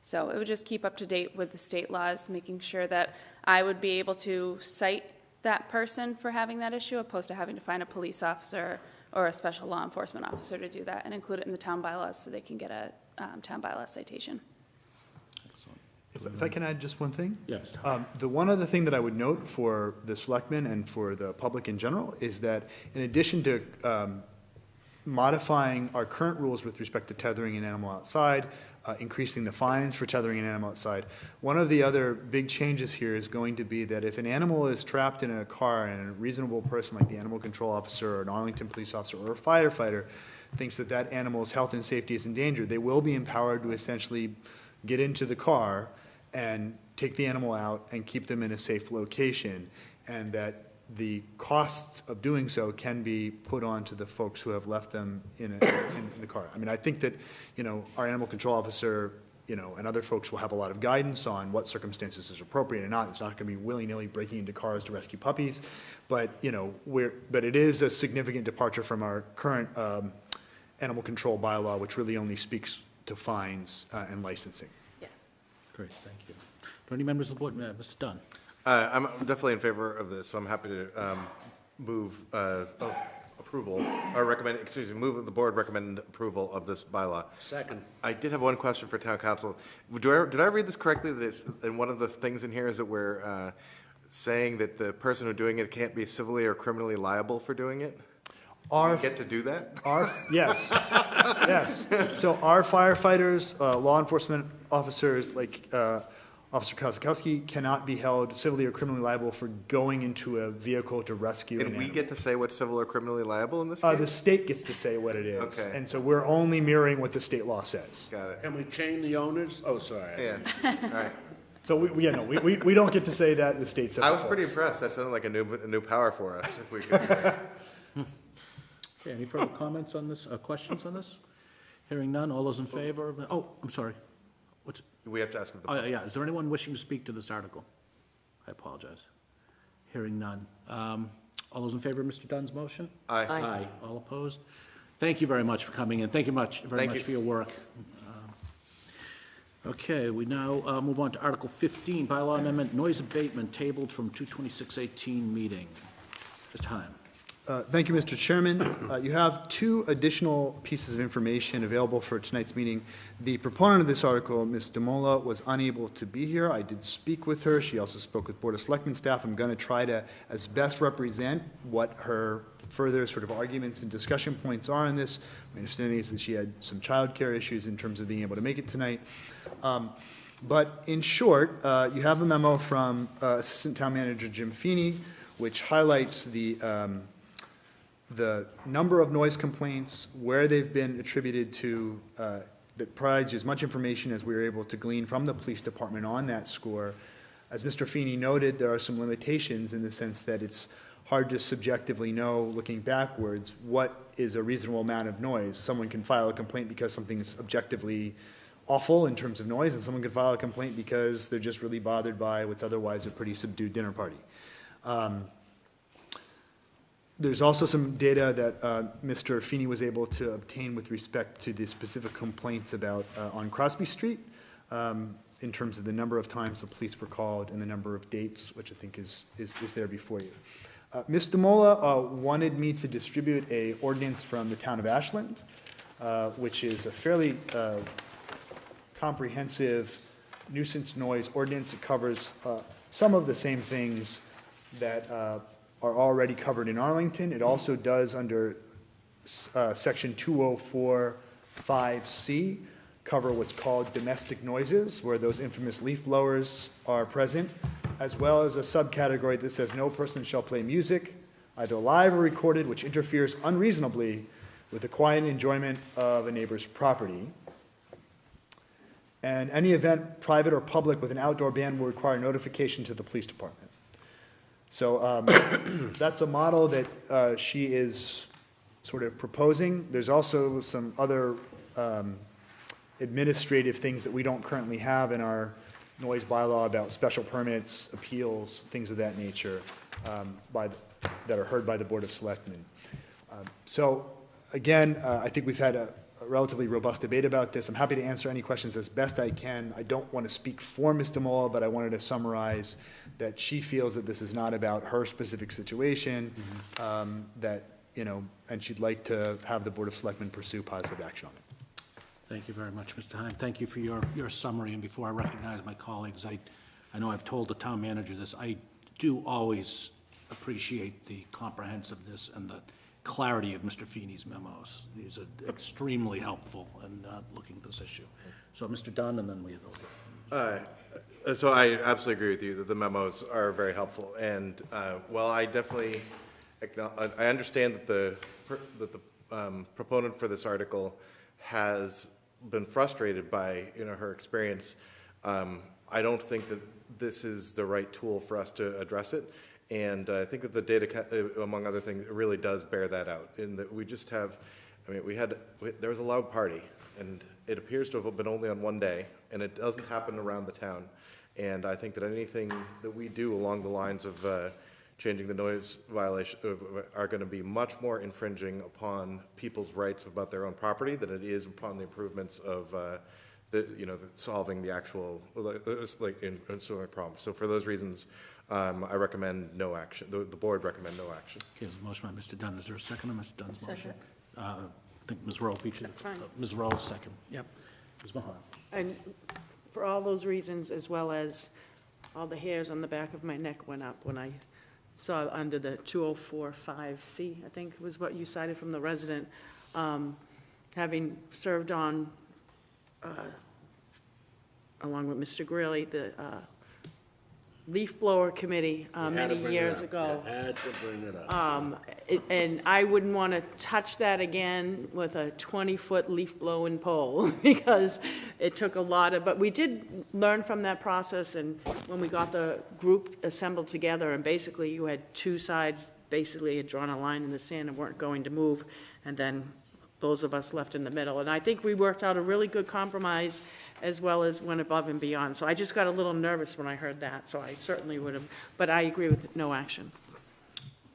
So it would just keep up to date with the state laws, making sure that I would be able to cite that person for having that issue, opposed to having to find a police officer or a special law enforcement officer to do that, and include it in the town bylaws so they can get a town bylaw citation. If I can add just one thing? Yes. The one other thing that I would note for the selectmen and for the public in general is that in addition to modifying our current rules with respect to tethering an animal outside, increasing the fines for tethering an animal outside, one of the other big changes here is going to be that if an animal is trapped in a car and a reasonable person like the animal control officer or an Arlington police officer or a firefighter thinks that that animal's health and safety is in danger, they will be empowered to essentially get into the car and take the animal out and keep them in a safe location, and that the costs of doing so can be put on to the folks who have left them in the car. I mean, I think that, our animal control officer, and other folks will have a lot of guidance on what circumstances is appropriate and not. It's not going to be willy-nilly breaking into cars to rescue puppies, but, but it is a significant departure from our current animal control bylaw, which really only speaks to fines and licensing. Yes. Great, thank you. Do any members of the board, Mr. Dunn? I'm definitely in favor of this, so I'm happy to move approval, or move the board recommend approval of this bylaw. Second. I did have one question for town council. Did I read this correctly, that it's, and one of the things in here is that we're saying that the person who's doing it can't be civilly or criminally liable for doing it? Do you get to do that? Yes, yes. So our firefighters, law enforcement officers, like Officer Kozakowski, cannot be held civilly or criminally liable for going into a vehicle to rescue an And we animal. get to say what's civil or criminally liable in this The case? state gets to say what it is. Okay. And so we're only mirroring what the state law says. Got it. Can we chain the owners? Oh, sorry. Yeah, all right. So we don't get to say that, the state says I it was pretty for us. impressed. That sounded like a new power for us, if we could do that. Okay, any further comments on this, questions on this? Hearing none, all those in favor? Oh, I'm sorry. What's, We have to ask if the. oh, yeah, is there anyone wishing to speak to this article? I apologize. Hearing none. All those in favor of Mr. Dunn's motion? Aye. Aye. All opposed? Thank you very much for coming in. Thank you very much for your work. Okay, we now move on to Article 15, bylaw amendment, noise abatement, tabled from 2/26/18 meeting. Mr. Heim. Thank you, Mr. Chairman. You have two additional pieces of information available for tonight's meeting. The proponent of this article, Ms. DeMola, was unable to be here. I did speak with her. She also spoke with Board of Selectmen staff. I'm going to try to, as best, represent what her further sort of arguments and discussion points are on this. My understanding is that she had some childcare issues in terms of being able to make it tonight. But in short, you have a memo from Assistant Town Manager Jim Feeney, which highlights the number of noise complaints, where they've been attributed to, that provides you as much information as we were able to glean from the police department on that score. As Mr. Feeney noted, there are some limitations in the sense that it's hard to subjectively know, looking backwards, what is a reasonable amount of noise. Someone can file a complaint because something's objectively awful in terms of noise, and someone could file a complaint because they're just really bothered by what's otherwise a pretty subdued dinner party. There's also some data that Mr. Feeney was able to obtain with respect to the specific complaints about on Crosby Street, in terms of the number of times the police were called and the number of dates, which I think is there before you. Ms. DeMola wanted me to distribute a ordinance from the town of Ashland, which is a fairly comprehensive nuisance noise ordinance. It covers some of the same things that are already covered in Arlington. It also does, under section 204(5)(c), cover what's called domestic noises, where those infamous leaf blowers are present, as well as a subcategory that says no person shall play music, either live or recorded, which interferes unreasonably with the quiet enjoyment of a neighbor's property. And any event, private or public, with an outdoor ban will require notification to the police department. So that's a model that she is sort of proposing. There's also some other administrative things that we don't currently have in our noise bylaw about special permits, appeals, things of that nature that are heard by the Board of Selectmen. So again, I think we've had a relatively robust debate about this. I'm happy to answer any questions as best I can. I don't want to speak for Ms. DeMola, but I wanted to summarize that she feels that this is not about her specific situation, that, and she'd like to have the Board of Selectmen pursue positive action on it. Thank you very much, Mr. Heim. Thank you for your summary, and before I recognize my colleagues, I know I've told the town manager this, I do always appreciate the comprehensiveness and the clarity of Mr. Feeney's memos. These are extremely helpful in looking at this issue. So, Mr. Dunn, and then we have So I absolutely agree with you that the memos are very helpful, and while I definitely I understand that the proponent for this article has been frustrated by her experience, I don't think that this is the right tool for us to address it, and I think that the data, among other things, really does bear that out. In that we just have, there was a loud party, and it appears to have been only on one day, and it doesn't happen around the town. And I think that anything that we do along the lines of changing the noise violation are going to be much more infringing upon people's rights about their own property than it is upon the improvements of solving the actual solving problems. So for those reasons, I recommend no action. The board recommend no action. Okay, there's a motion by Mr. Dunn. Is there a second on Mr. Dunn's motion? Second. I think Ms. Rowe featured. That's fine. Ms. Rowe, second. Yep. Ms. Mahan. And for all those reasons, as well as all the hairs on the back of my neck went up when I saw under the 2045C, I think was what you cited from the resident, having served on, along with Mr. Greeley, the leaf blower committee many years ago. You had to bring it up. And I wouldn't want to touch that again with a 20-foot leaf blowing pole because it took a lot of, but we did learn from that process, and when we got the group assembled together, and basically you had two sides basically had drawn a line in the sand and weren't going to move, and then those of us left in the middle. And I think we worked out a really good compromise as well as went above and beyond. So I just got a little nervous when I heard that, so I certainly would have, but I agree with no action.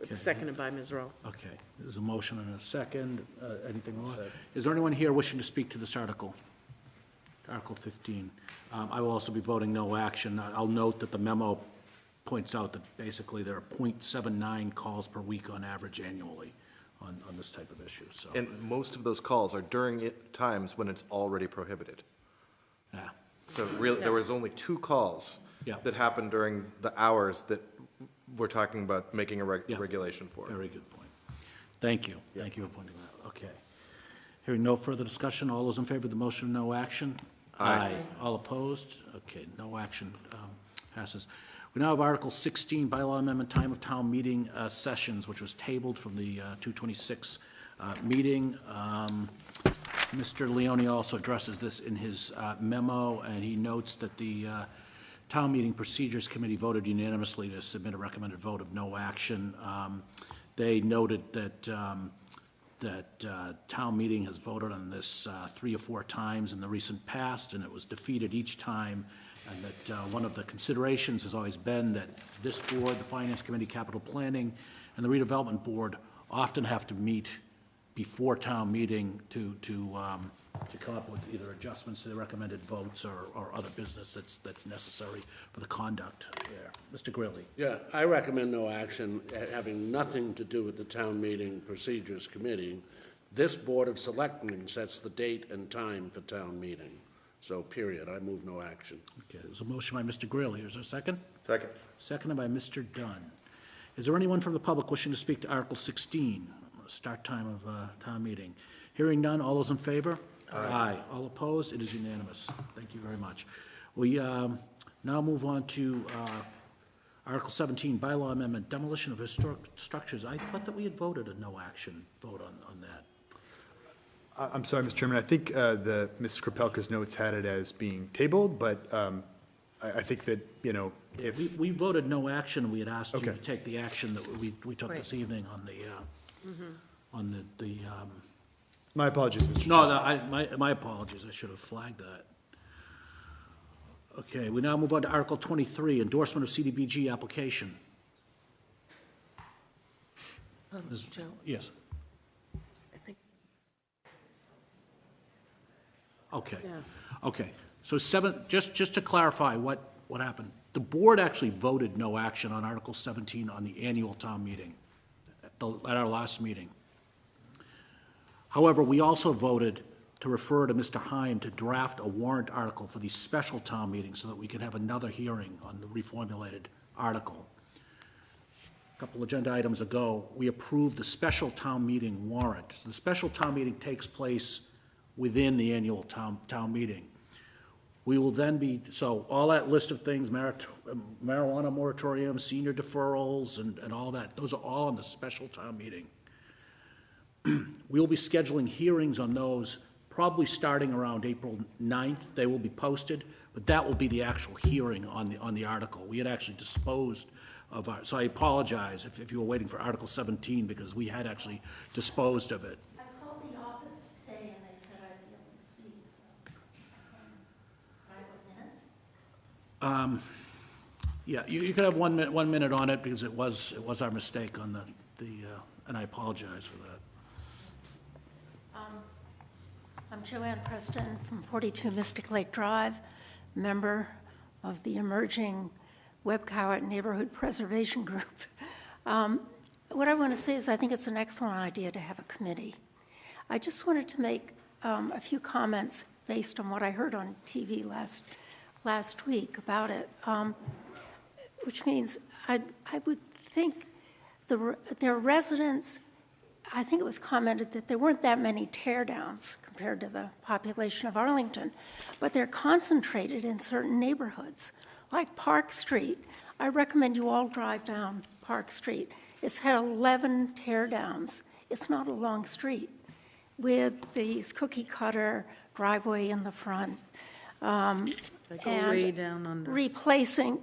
Okay. Seconded by Ms. Rowe. Okay, there's a motion and a second. Anything more? Is there anyone here wishing to speak to this article? Article 15. I will also be voting no action. I'll note that the memo points out that basically there are 0.79 calls per week on average annually on this type of issue, so. And most of those calls are during times when it's already prohibited. Yeah. So really, there was only 2 calls Yeah. that happened during the hours that we're talking about making a Yeah. regulation for. Very good point. Thank you. Thank you for pointing that out. Okay. Hearing no further discussion, all those in favor of the motion, no action? Aye. All opposed? Okay, no action passes. We now have Article 16, bylaw amendment, time of town meeting sessions, which was tabled from the 226 meeting. Mr. Leone also addresses this in his memo, and he notes that the Town Meeting Procedures Committee voted unanimously to submit a recommended vote of no action. They noted that town meeting has voted on this 3 or 4 times in the recent past, and it was defeated each time, and that one of the considerations has always been that this board, the Finance Committee, Capital Planning, and the Redevelopment Board often have to meet before town meeting to come up with either adjustments to the recommended votes or other business that's necessary for the conduct there. Mr. Greeley. Yeah, I recommend no action, having nothing to do with the Town Meeting Procedures Committee. This Board of Selectmen sets the date and time for town meeting. So, period, I move no action. Okay, there's a motion by Mr. Greeley. Is there a second? Second. Seconded by Mr. Dunn. Is there anyone from the public wishing to speak to Article 16, start time of town meeting? Hearing none, all those in favor? Aye. All opposed? It is unanimous. Thank you very much. We now move on to Article 17, bylaw amendment, demolition of historic structures. I thought that we had voted a no action vote on that. I'm sorry, Mr. Chairman, I think Mrs. Kropelka's notes had it as being tabled, but I think that, if, We voted no action. We had asked you to Okay. take the action that we took this evening on the my apologies, Mr. No, Chairman. no, my apologies, I should have flagged that. Okay, we now move on to Article 23, endorsement of CDBG application. Ms. Joe? Yes, I think okay, Yeah. okay. So just to clarify what happened, the board actually voted no action on Article 17 on the annual town meeting, at our last meeting. However, we also voted to refer to Mr. Heim to draft a warrant article for the special town meeting so that we can have another hearing on the reformulated article. A couple agenda items ago, we approved the special town meeting warrant. So the special town meeting takes place within the annual town meeting. We will then be, so all that list of things, marijuana moratorium, senior deferrals, and all that, those are all on the special town meeting. We will be scheduling hearings on those probably starting around April 9th. They will be posted, but that will be the actual hearing on the article. We had actually disposed of our, so I apologize if you were waiting for Article 17 because we had actually disposed of it. I called the office today and they said I'd be able to speak, so I have a minute. Yeah, you could have 1 minute on it because it was our mistake on and I apologize for that. I'm Joanne Preston from 42 Mystic Lake Drive, member of the emerging Webb Cowart Neighborhood Preservation Group. What I want to say is I think it's an excellent idea to have a committee. I just wanted to make a few comments based on what I heard on TV last week about it, which means I would think their residents, I think it was commented that there weren't that many tear-downs compared to the population of Arlington, but they're concentrated in certain neighborhoods, like Park Street. I recommend you all drive down Park Street. It's had 11 tear-downs. It's not a long street with these cookie-cutter driveway in the front. They go way down under. Replacing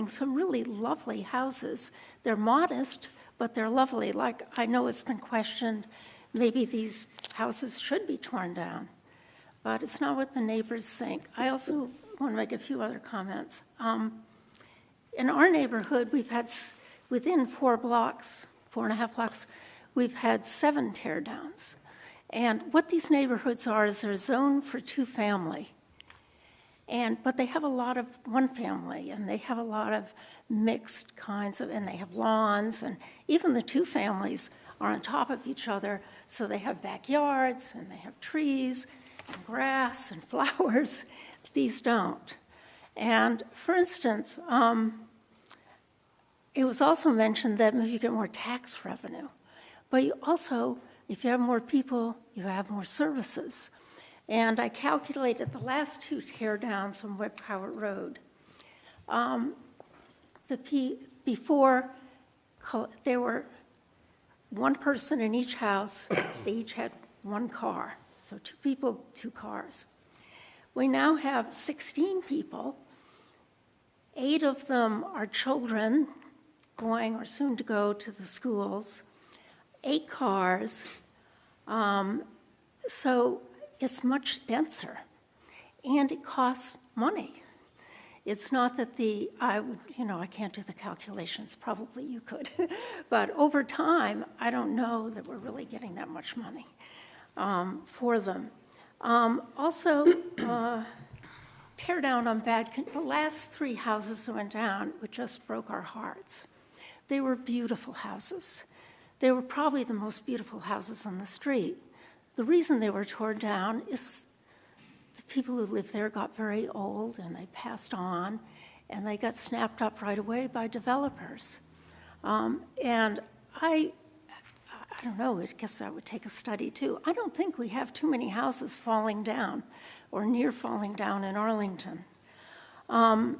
some really lovely houses. They're modest, but they're lovely. Like, I know it's been questioned, maybe these houses should be torn down, but it's not what the neighbors think. I also want to make a few other comments. In our neighborhood, we've had, within 4.5 blocks, we've had 7 tear downs. And what these neighborhoods are is they're zoned for 2-family. But they have a lot of 1-family, and they have a lot of mixed kinds of, and they have lawns, and even the 2 families are on top of each other, so they have backyards, and they have trees, and grass, and flowers. These don't. And for instance, it was also mentioned that maybe you get more tax revenue, but you also, if you have more people, you have more services. And I calculated the last 2 tear downs on Webb Cowart Road. Before, there were 1 person in each house. They each had 1 car. So 2 people, 2 cars. We now have 16 people. 8 of them are children going or soon to go to the schools. 8 cars. So it's much denser, and it costs money. It's not that I can't do the calculations, probably you could, but over time, I don't know that we're really getting that much money for them. Also, tear down on the last 3 houses that went down, which just broke our hearts. They were beautiful houses. They were probably the most beautiful houses on the street. The reason they were torn down is the people who lived there got very old and they passed on, and they got snapped up right away by developers. And I don't know, I guess that would take a study too. I don't think we have too many houses falling down or near falling down in Arlington. Thank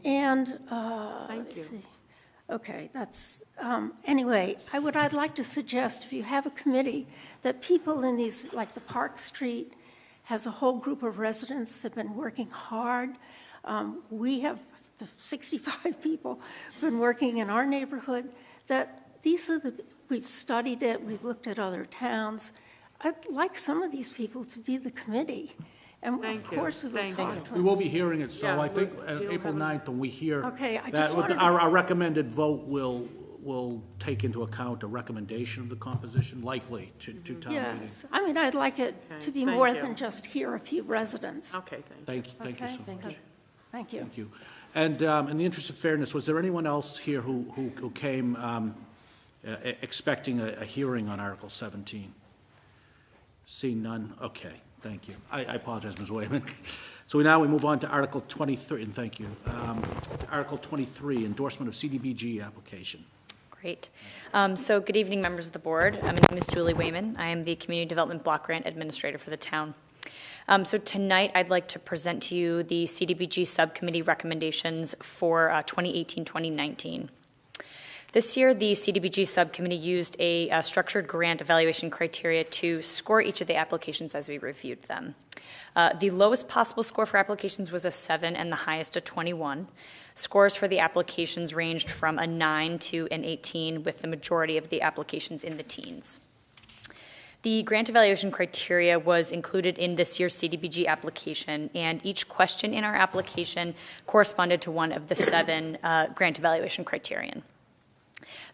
you. See. Okay, that's, anyway, I'd like to suggest, if you have a committee, that people in these, like the Park Street has a whole group of residents that have been working hard. We have the 65 people who've been working in our neighborhood, that we've studied it, we've looked at other towns. I'd like some of these people to be the committee. And of course, we will talk to us. We will be hearing it, so Yeah, I think you'll April have 9th, when we hear Okay, I that, just wanted to- our recommended vote will take into account a recommendation of the composition, likely to town meeting. Yes, I mean, I'd like it to be thank more you. than just hear a few residents. Okay, thank you. Thank you so Okay? much. Thank you. Thank you. And in the interest of fairness, was there anyone else here who came expecting a hearing on Article 17? Seeing none, okay, thank you. I apologize, Ms. Wayman. So now we move on to Article 23, and thank you. Article 23, endorsement of CDBG application. Great. So good evening, members of the board. My name is Julie Wayman. I am the Community Development Block Grant Administrator for the town. So tonight, I'd like to present to you the CDBG subcommittee recommendations for 2018-2019. This year, the CDBG subcommittee used a structured grant evaluation criteria to score each of the applications as we reviewed them. The lowest possible score for applications was a 7 and the highest a 21. Scores for the applications ranged from a 9 to an 18, with the majority of the applications in the teens. The grant evaluation criteria was included in this year's CDBG application, and each question in our application corresponded to one of the 7 grant evaluation criterion.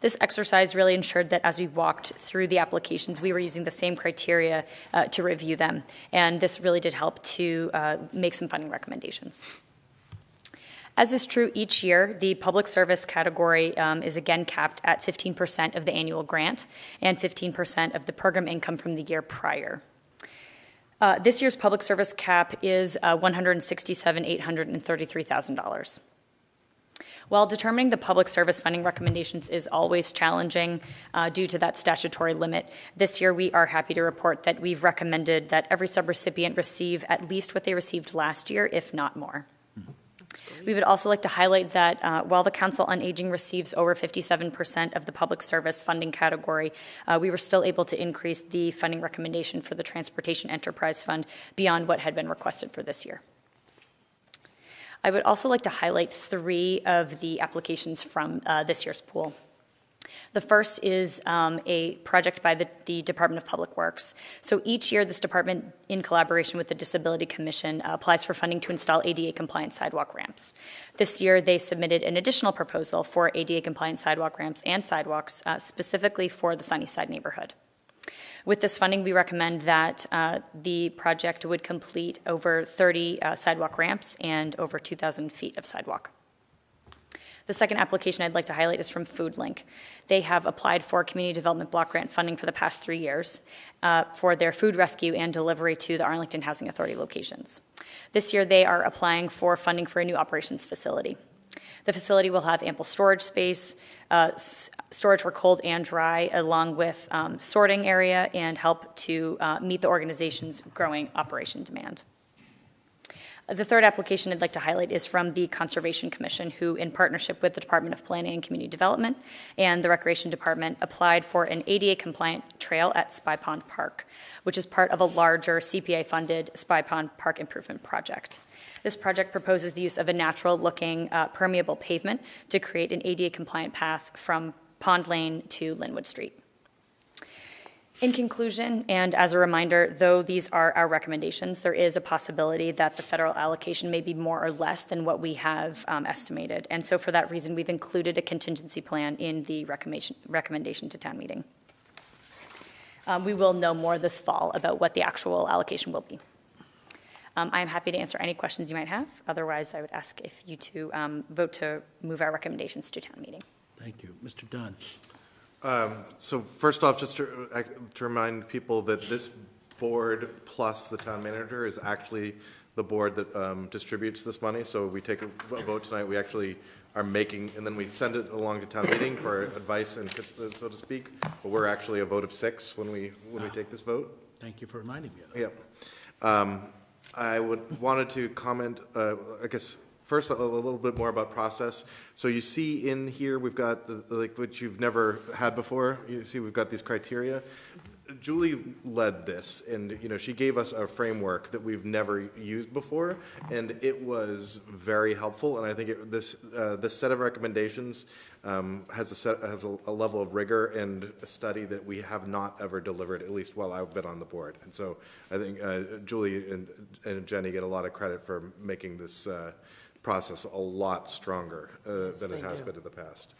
This exercise really ensured that as we walked through the applications, we were using the same criteria to review them, and this really did help to make some funding recommendations. As is true each year, the public service category is again capped at 15% of the annual grant and 15% of the program income from the year prior. This year's public service cap is $167,833,000. While determining the public service funding recommendations is always challenging due to that statutory limit, this year we are happy to report that we've recommended that every subrecipient receive at least what they received last year, if not more. We would also like to highlight that while the Council on Aging receives over 57% of the public service funding category, we were still able to increase the funding recommendation for the Transportation Enterprise Fund beyond what had been requested for this year. I would also like to highlight 3 of the applications from this year's pool. The first is a project by the Department of Public Works. So each year, this department, in collaboration with the Disability Commission, applies for funding to install ADA-compliant sidewalk ramps. This year, they submitted an additional proposal for ADA-compliant sidewalk ramps and sidewalks specifically for the Sunnyside neighborhood. With this funding, we recommend that the project would complete over 30 sidewalk ramps and over 2,000 feet of sidewalk. The second application I'd like to highlight is from FoodLink. They have applied for community development block grant funding for the past 3 years for their food rescue and delivery to the Arlington Housing Authority locations. This year, they are applying for funding for a new operations facility. The facility will have ample storage space, storage for cold and dry, along with sorting area, and help to meet the organization's growing operation demand. The third application I'd like to highlight is from the Conservation Commission, who, in partnership with the Department of Planning and Community Development and the Recreation Department, applied for an ADA-compliant trail at Spy Pond Park, which is part of a larger CPA-funded Spy Pond Park improvement project. This project proposes the use of a natural-looking permeable pavement to create an ADA-compliant path from Pond Lane to Linwood Street. In conclusion, and as a reminder, though these are our recommendations, there is a possibility that the federal allocation may be more or less than what we have estimated. And so for that reason, we've included a contingency plan in the recommendation to town meeting. We will know more this fall about what the actual allocation will be. I am happy to answer any questions you might have. Otherwise, I would ask if you to vote to move our recommendations to town meeting. Thank you. Mr. Dunn. So first off, just to remind people that this board plus the town manager is actually the board that distributes this money. So we take a vote tonight, we actually are making, and then we send it along to town meeting for advice and so to speak. But we're actually a vote of 6 when we take this vote. Thank you for reminding me of that. Yeah. I wanted to comment, I guess, first, a little bit more about process. So you see in here, we've got like what you've never had before. You see we've got these criteria. Julie led this, and she gave us a framework that we've never used before, and it was very helpful. And I think this set of recommendations has a level of rigor and a study that we have not ever delivered, at least while I've been on the board. And so I think Julie and Jenny get a lot of credit for making this process a lot stronger than it has been in the past.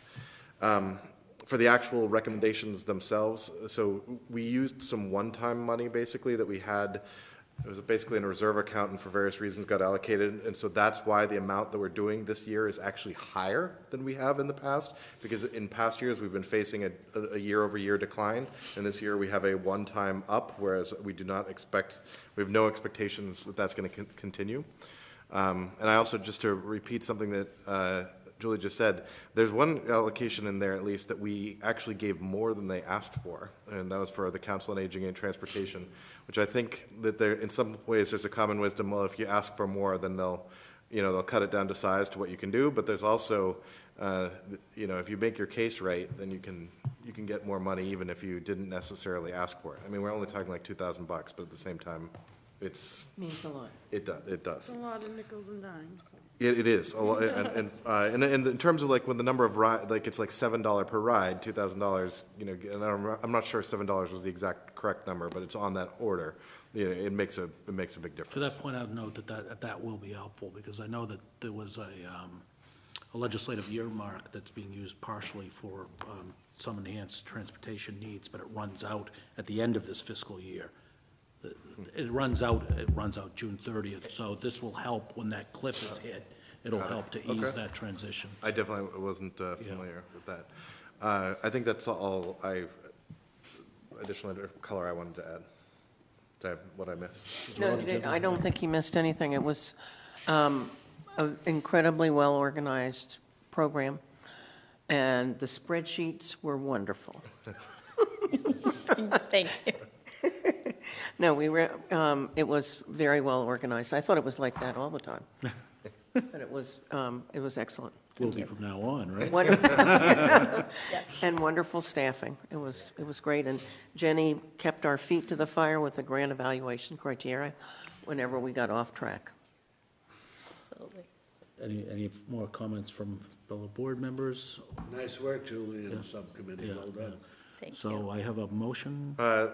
For the actual recommendations themselves, so we used some one-time money basically that we had It was basically in a reserve account and for various reasons got allocated. And so that's why the amount that we're doing this year is actually higher than we have in the past. Because in past years, we've been facing a year-over-year decline. And this year, we have a one-time up, whereas we do not expect, we have no expectations that that's going to continue. And I also, just to repeat something that Julie just said, there's one allocation in there at least that we actually gave more than they asked for, and that was for the Council on Aging and Transportation, which I think that there, in some ways, there's a common wisdom, well, if you ask for more, then they'll cut it down to size to what you can do, but there's also, if you make your case right, then you can get more money even if you didn't necessarily ask for it. I mean, we're only talking like $2,000, but at the same time, Means a lot. it does. It's a lot of nickels and dimes. It is, and in terms of like when the number of like it's like $7 per ride, $2,000, and I'm not sure $7 was the exact correct number, but it's on that order. It makes a big difference. To that point, I would note that will be helpful, because I know that there was a legislative earmark that's being used partially for some enhanced transportation needs, but it runs out at the end of this fiscal year. It runs out June 30th, so this will help when that cliff is hit. It'll help to ease that transition. I definitely wasn't familiar with that. I think that's all additional color I wanted to add. What I missed? No, I don't think he missed anything. It was an incredibly well-organized program, and the spreadsheets were wonderful. Thank you. No, it was very well organized. I thought it was like that all the time. But it was excellent. Will be from now on, right? Wonderful. And wonderful staffing. It was great. And Jenny kept our feet to the fire with the grant evaluation criteria whenever we got off track. Absolutely. Any more comments from fellow board members? Nice work, Julie, and the subcommittee. Well done. Thank you. So I have a motion. I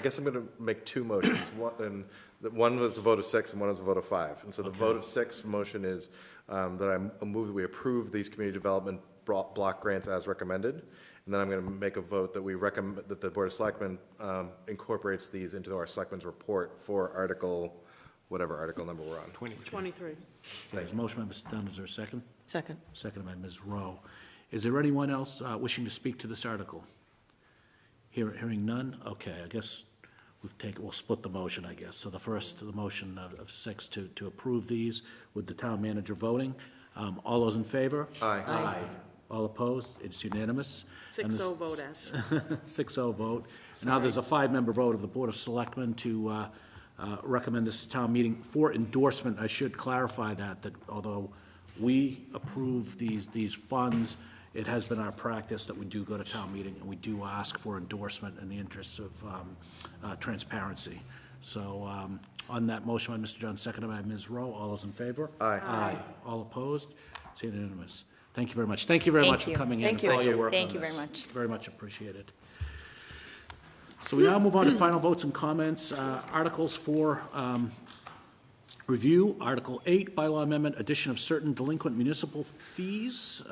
guess I'm going to make two motions. One was a vote of 6 and one was a vote of 5. And so the vote of 6 motion is that I move that we approve these community development block grants as recommended. And then I'm going to make a vote that we recommend that the Board of Selectmen incorporates these into our Selectmen's report for whatever article number we're on. 23. There's a motion by Mr. Dunn. Is there a second? Second. Second by Ms. Rowe. Is there anyone else wishing to speak to this article? Hearing none? Okay, I guess we'll split the motion, I guess. So the motion of 6 to approve these with the town manager voting. All those in favor? Aye. Aye. All opposed? It's unanimous. 6-0 vote, Ash. 6-0 vote. Now there's a 5-member vote of the Board of Selectmen to recommend this to town meeting for endorsement. I should clarify that although we approve these funds, it has been our practice that we do go to town meeting and we do ask for endorsement in the interests of transparency. So on that motion by Mr. John, seconded by Ms. Rowe, all those in favor? Aye. Aye. All opposed? It's unanimous. Thank you very much. Thank you very much for coming in and for all your work on this. Thank you very much. Very much appreciated. So we now move on to final votes and comments. Articles for review. Article 8, bylaw amendment, addition of certain delinquent municipal fees.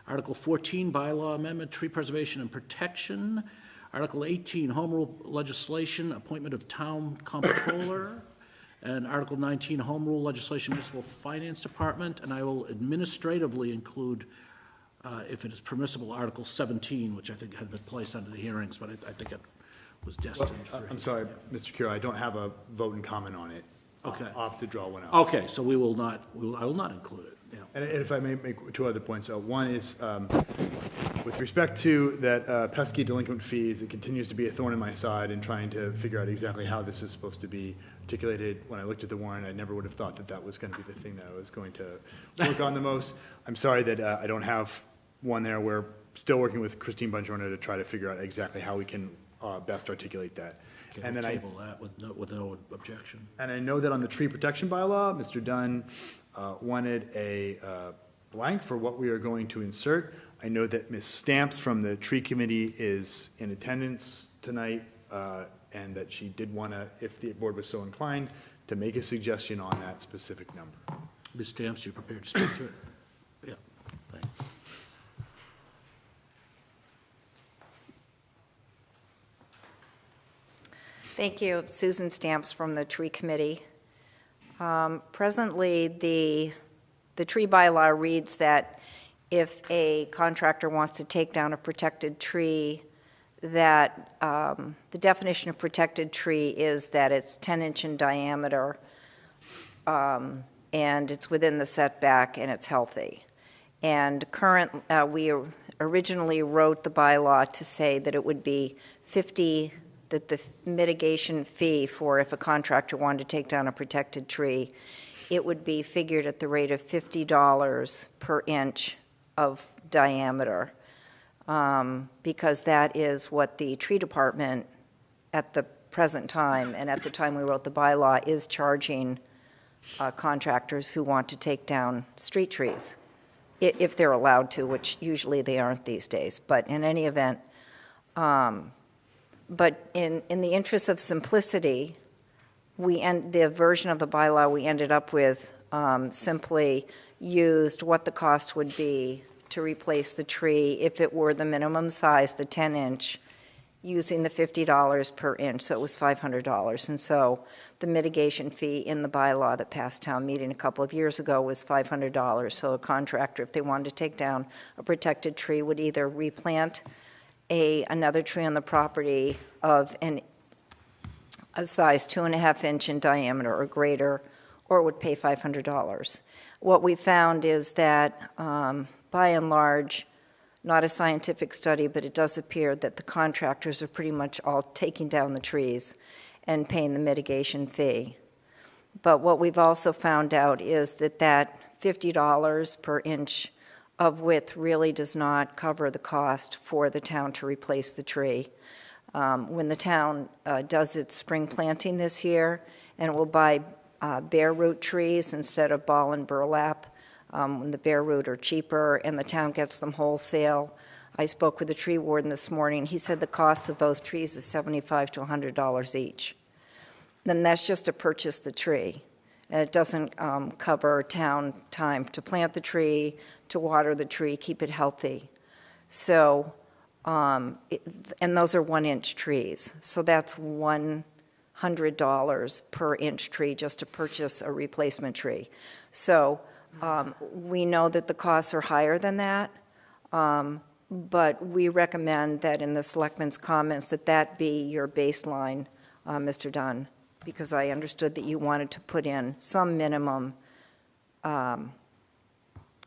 Article 14, bylaw amendment, tree preservation and protection. Article 18, home rule legislation, appointment of town comptroller. And Article 19, home rule legislation, municipal finance department. And I will administratively include, if it is permissible, Article 17, which I think had been placed under the hearings, but I think it was destined for. I'm sorry, Mr. Cure, I don't have a vote and comment on it. Okay. I'll have to draw one out. Okay, so I will not include it, yeah. And if I may make 2 other points. One is, with respect to that pesky delinquent fees, it continues to be a thorn in my side in trying to figure out exactly how this is supposed to be articulated. When I looked at the warrant, I never would have thought that was going to be the thing that I was going to work on the most. I'm sorry that I don't have one there. We're still working with Christine Bongiorno to try to figure out exactly how we can best articulate that. Okay, and we'll then table that with no objection. And I know that on the tree protection bylaw, Mr. Dunn wanted a blank for what we are going to insert. I know that Ms. Stamps from the tree committee is in attendance tonight, and that she did want to, if the board was so inclined, to make a suggestion on that specific number. Ms. Stamps, you prepared to speak to it? Yeah, thanks. Thank you. Susan Stamps from the Tree Committee. Presently, the tree bylaw reads that if a contractor wants to take down a protected tree, that the definition of protected tree is that it's 10-inch in diameter, and it's within the setback and it's healthy. And we originally wrote the bylaw to say that it would be 50, that the mitigation fee for if a contractor wanted to take down a protected tree, it would be figured at the rate of $50 per inch of diameter, because that is what the tree department at the present time, and at the time we wrote the bylaw, is charging contractors who want to take down street trees, if they're allowed to, which usually they aren't these days. But in any event, but in the interest of simplicity, the version of the bylaw we ended up with simply used what the cost would be to replace the tree if it were the minimum size, the 10-inch, using the $50 per inch, so it was $500. And so the mitigation fee in the bylaw that passed town meeting a couple of years ago was $500. So a contractor, if they wanted to take down a protected tree, would either replant another tree on the property of a size 2.5-inch in diameter or greater, or would pay $500. What we found is that, by and large, not a scientific study, but it does appear that the contractors are pretty much all taking down the trees and paying the mitigation fee. But what we've also found out is that $50 per inch of width really does not cover the cost for the town to replace the tree. When the town does its spring planting this year, and it will buy bare root trees instead of ball and burlap, when the bare root are cheaper and the town gets them wholesale. I spoke with the tree warden this morning. He said the cost of those trees is $75 to $100 each. Then that's just to purchase the tree. And it doesn't cover town time to plant the tree, to water the tree, keep it healthy. So, and those are 1-inch trees. So that's $100 per inch tree just to purchase a replacement tree. So we know that the costs are higher than that, but we recommend that in the selectmen's comments that be your baseline, Mr. Dunn, because I understood that you wanted to put in some minimum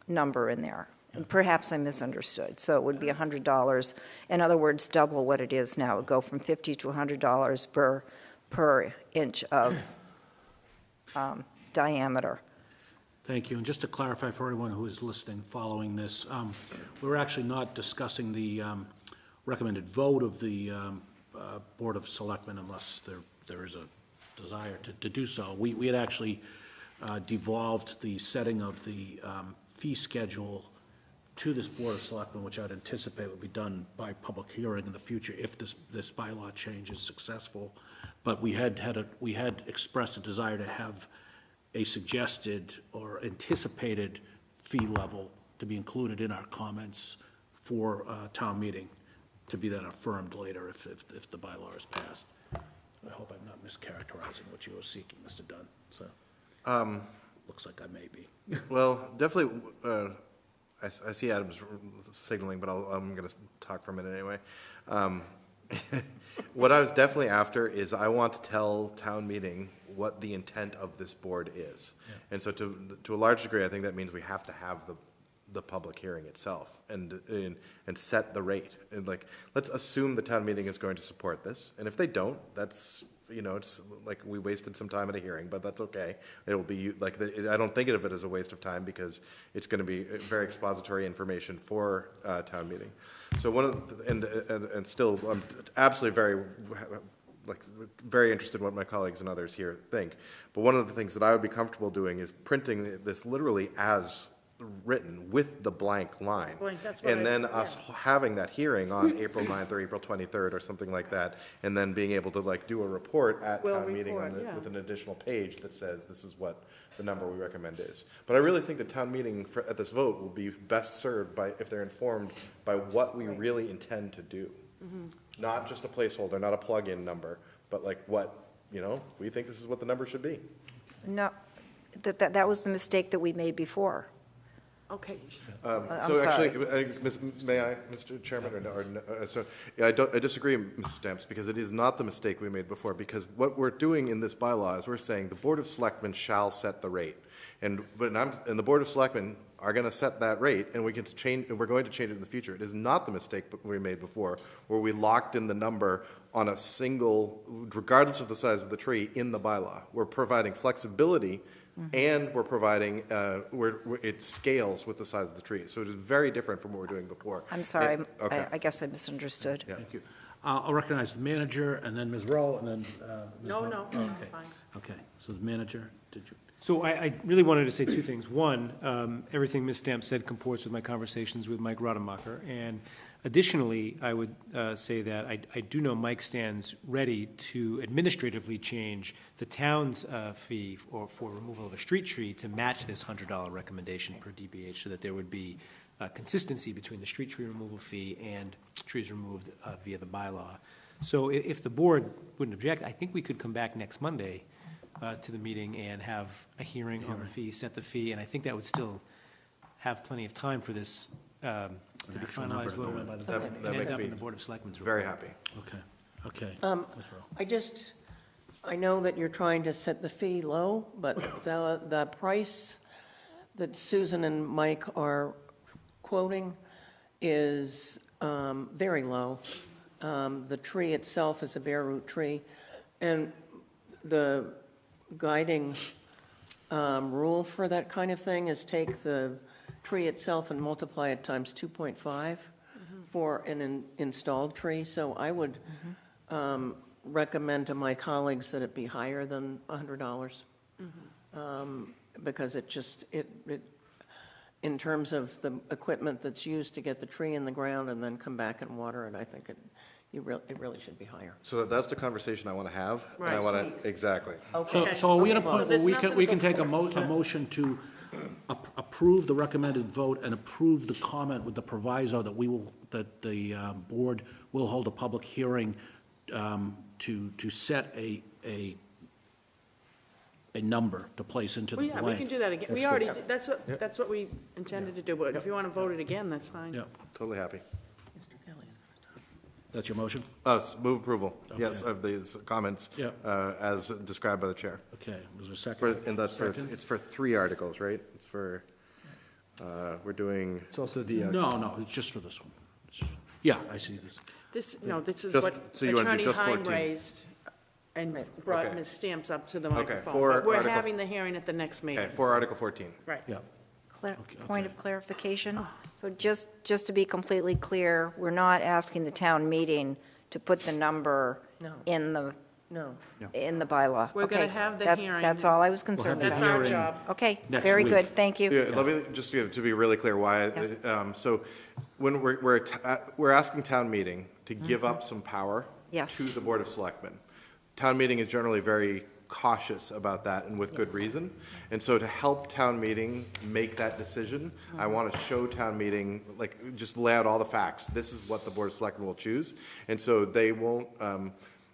number in there. And perhaps I misunderstood. So it would be $100. In other words, double what it is now. It would go from $50 to $100 per inch of diameter. Thank you. And just to clarify for everyone who is listening following this, we're actually not discussing the recommended vote of the Board of Selectmen unless there is a desire to do so. We had actually devolved the setting of the fee schedule to this Board of Selectmen, which I'd anticipate would be done by public hearing in the future if this bylaw change is successful. But we had expressed a desire to have a suggested or anticipated fee level to be included in our comments for town meeting, to be then affirmed later if the bylaw is passed. I hope I'm not mischaracterizing what you were seeking, Mr. Dunn. So, looks like I may be. Well, definitely, I see Adam's signaling, but I'm going to talk for a minute anyway. What I was definitely after is I want to tell town meeting what the intent of this board is. Yeah. And so to a large degree, I think that means we have to have the public hearing itself and set the rate. And let's assume the town meeting is going to support this. And if they don't, that's, it's like we wasted some time at a hearing, but that's okay. It will be I don't think of it as a waste of time because it's going to be very expository information for town meeting. So and still, I'm absolutely very interested in what my colleagues and others here think. But one of the things that I would be comfortable doing is printing this literally as written with the blank line. And then us having that hearing on April 9th or April 23rd or something like that, and then being able to do a report at town meeting with an additional page that says this is what the number we recommend is. But I really think the town meeting at this vote will be best served if they're informed by what we really intend to do. Mm-hmm. Not just a placeholder, not a plug-in number, but like what, we think this is what the number should be. No, that was the mistake that we made before. Okay. I'm So sorry. actually, may I, Mr. Chairman, I disagree, Mrs. Stamps, because it is not the mistake we made before, because what we're doing in this bylaw is we're saying the Board of Selectmen shall set the rate. And the Board of Selectmen are going to set that rate, and we're going to change it in the future. It is not the mistake we made before, where we locked in the number on a single, regardless of the size of the tree, in the bylaw. We're providing flexibility, and we're providing, it scales with the size of the tree. So it is very different from what we're doing before. I'm sorry, Okay. I guess I misunderstood. Thank you. I'll recognize the manager, and then Ms. Rowe, and then Ms. No, Rowe. no, Okay. fine. Okay, so the manager, did you? So I really wanted to say two things. One, everything Ms. Stamp said comports with my conversations with Mike Rademacher. And additionally, I would say that I do know Mike stands ready to administratively change the town's fee for removal of a street tree to match this $100 recommendation per DBH, so that there would be consistency between the street tree removal fee and trees removed via the bylaw. So if the board wouldn't object, I think we could come back next Monday to the meeting and have a hearing on the fee, set the fee, and I think that would still have plenty of time for this to be finalized, voted on by the board, and That end makes up me in the Board of Selectmen's very report. happy. Okay, Ms. Rowe. I know that you're trying to set the fee low, but the price that Susan and Mike are quoting is very low. The tree itself is a bare root tree, and the guiding rule for that kind of thing is take the tree itself and multiply it times 2.5 for an installed tree. So I would recommend to my colleagues that it be higher than $100, because it in terms of the equipment that's used to get the tree in the ground and then come back and water it, I think it really should be higher. So that's the conversation I want to have. And I Right. want to, exactly. So are we at a point where there's we nothing can take a before. motion to approve the recommended vote and approve the comment with the proviso that that the board will hold a public hearing to set a number to place into the Well, blank? yeah, we can do that again. We already, did- that's what we intended to do, but if you want to vote it again, that's fine. Yeah, Totally happy. Mr. Kelly's going to talk. that's your motion? Move approval, yes, of these comments Yeah. as described by the chair. Okay, was there a second? And that's Second? it's for 3 articles, right? It's for, we're doing, It's also the, No, it's just for this one. Yeah, I see this. This is Just- what so you wanna do Attorney just Heim 14? raised and brought Okay. Ms. Stamps up to the Okay, microphone. for But we're Article- having the hearing at the next meeting. okay, for Article 14. Right. Yeah. Point of clarification. So just to be completely clear, we're not asking the town meeting to put the number No. in the No. bylaw. We're gonna Okay, have the that's- hearing. That's all I was concerned That's about. our job. Okay, next very week. good, thank you. Yeah, let me just, to be really clear why, Yes. so when we're asking town meeting to give up some power Yes. to the Board of Selectmen. Town meeting is generally very cautious about that, and with good reason. And so to help town meeting make that decision, I want to show town meeting, like, just lay out all the facts. This is what the Board of Selectmen will choose. And so they won't,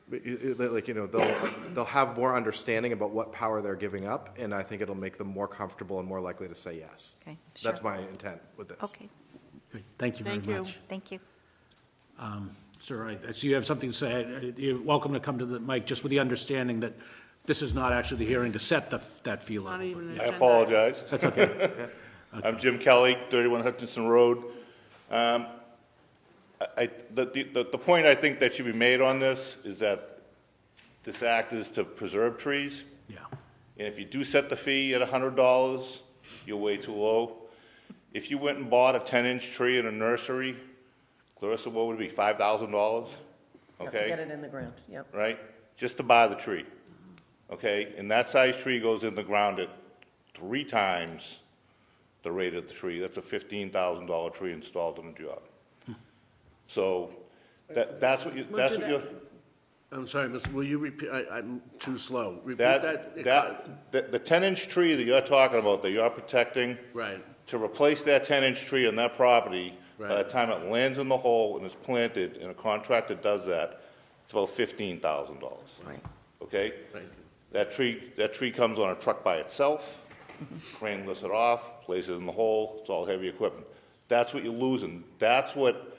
they'll have more understanding about what power they're giving up, and I think it'll make them more comfortable and more likely to say yes. Okay, That's sure. my intent with this. Okay, Great. Thank you very Thank you. much. thank you. Sir, I see you have something to say. You're welcome to come to the mic, just with the understanding that this is not actually the hearing to set that fee level. Not even an I agenda. apologize. That's okay. I'm Jim Kelly, 31 Hutchinson Road. The point I think that should be made on this is that this act is to preserve trees. Yeah. And if you do set the fee at $100, you're way too low. If you went and bought a 10-inch tree in a nursery, Clarissa, what would it be, $5,000? Have to Okay? get it in the ground, yep. Right? Just to buy the tree, okay? And that size tree goes in the ground at 3 times the rate of the tree. That's a $15,000 tree installed on the job. So that's what you're, I'm sorry, will you repeat, I'm too slow. Repeat the 10-inch tree that you're talking about, that you're protecting, Right, to replace that 10-inch tree on that property, by the Right. time it lands in the hole and is planted, and a contractor does that, it's it's about $15,000. Right. Okay? That tree comes on a truck by itself, crane lifts it off, places it in the hole, it's all heavy equipment. That's what you're losing. That's what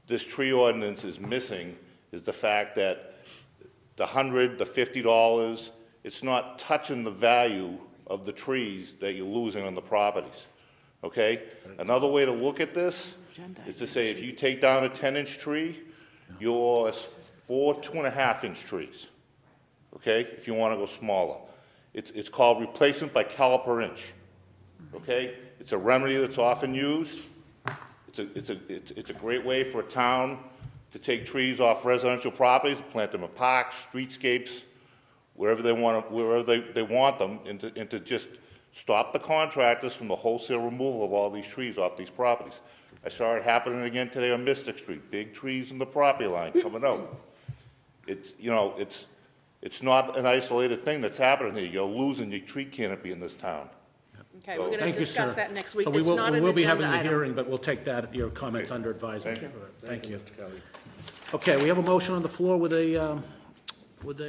this tree ordinance is missing, is the fact that the $100, the $50, it's not touching the value of the trees that you're losing on the properties, okay? Another way to look at this is to say if you take down a 10-inch tree, you're 4 2.5-inch trees, okay, if you want to go smaller. It's called replacement by caliper inch, okay? It's a remedy that's often used. It's a great way for a town to take trees off residential properties, plant them in parks, streetscapes, wherever they want them, and to just stop the contractors from the wholesale removal of all these trees off these properties. I saw it happening again today on Mystic Street, big trees in the property line coming out. It's not an isolated thing that's happening here. You're losing your tree canopy in this town. Okay, we're going to Thank you, discuss sir. that next week. So we It's will, not we an will be having agenda the item. hearing, but we'll take that, your comments under advisement. Thank you. Thank you. Okay, we have a motion on the floor with a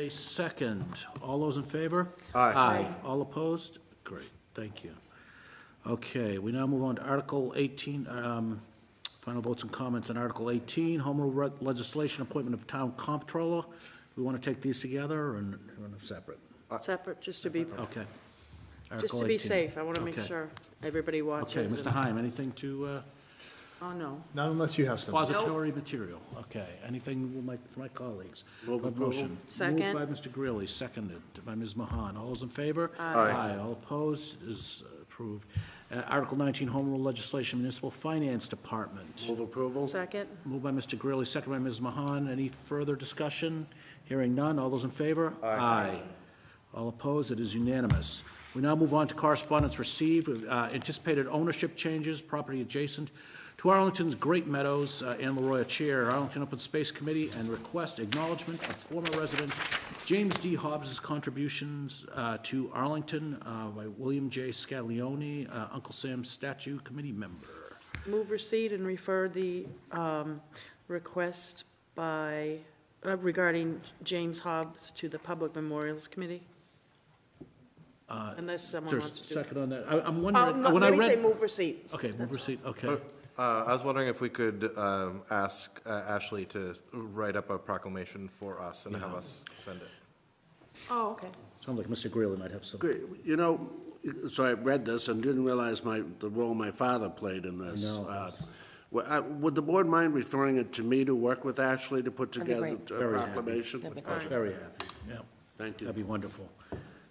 second. All those in favor? Aye. All opposed? Great, thank you. Okay, we now move on to Article 18, final votes and comments on Article 18, home rule legislation, appointment of town comptroller. We want to take these together or separate? Separate, just to be, Okay. just Article to be 18. safe. I want to make Okay. sure everybody watches. Okay, Mr. and- Heim, anything to, Oh, no. Not unless you have some. expository material? Okay, anything from my colleagues? Move A approval. motion. Second. Moved by Mr. Greeley, seconded by Ms. Mahan. All those in favor? Aye. All opposed? It is approved. Article 19, home rule legislation, municipal finance department. Move approval? Second? Moved by Mr. Greeley, seconded by Ms. Mahan. Any further discussion? Hearing none. All those in favor? Aye. All opposed? It is unanimous. We now move on to correspondence received, anticipated ownership changes, property adjacent to Arlington's Great Meadows. Ann Leroy, Chair, Arlington Open Space Committee, and request acknowledgement of former resident James D. Hobbs's contributions to Arlington by William J. Scaglione, Uncle Sam's Statue Committee member. Move receipt and refer the request by, regarding James Hobbs to the Public Memorials Committee. Unless someone Is there a wants to do. second on that? I'm Oh, wondering, no, when I let me say read... move receipt. Okay, move receipt, okay. I was wondering if we could ask Ashley to write up a proclamation for us and have us send it. Oh, okay. Sounds like Mr. Greeley might have some. Good. You know, so I read this and didn't realize the role my father played in this. know. Would the board mind referring it to me to work with Ashley to put That'd be together great. a Very happy. proclamation? That'd be great. Very happy, yeah. Thank you. That'd be wonderful.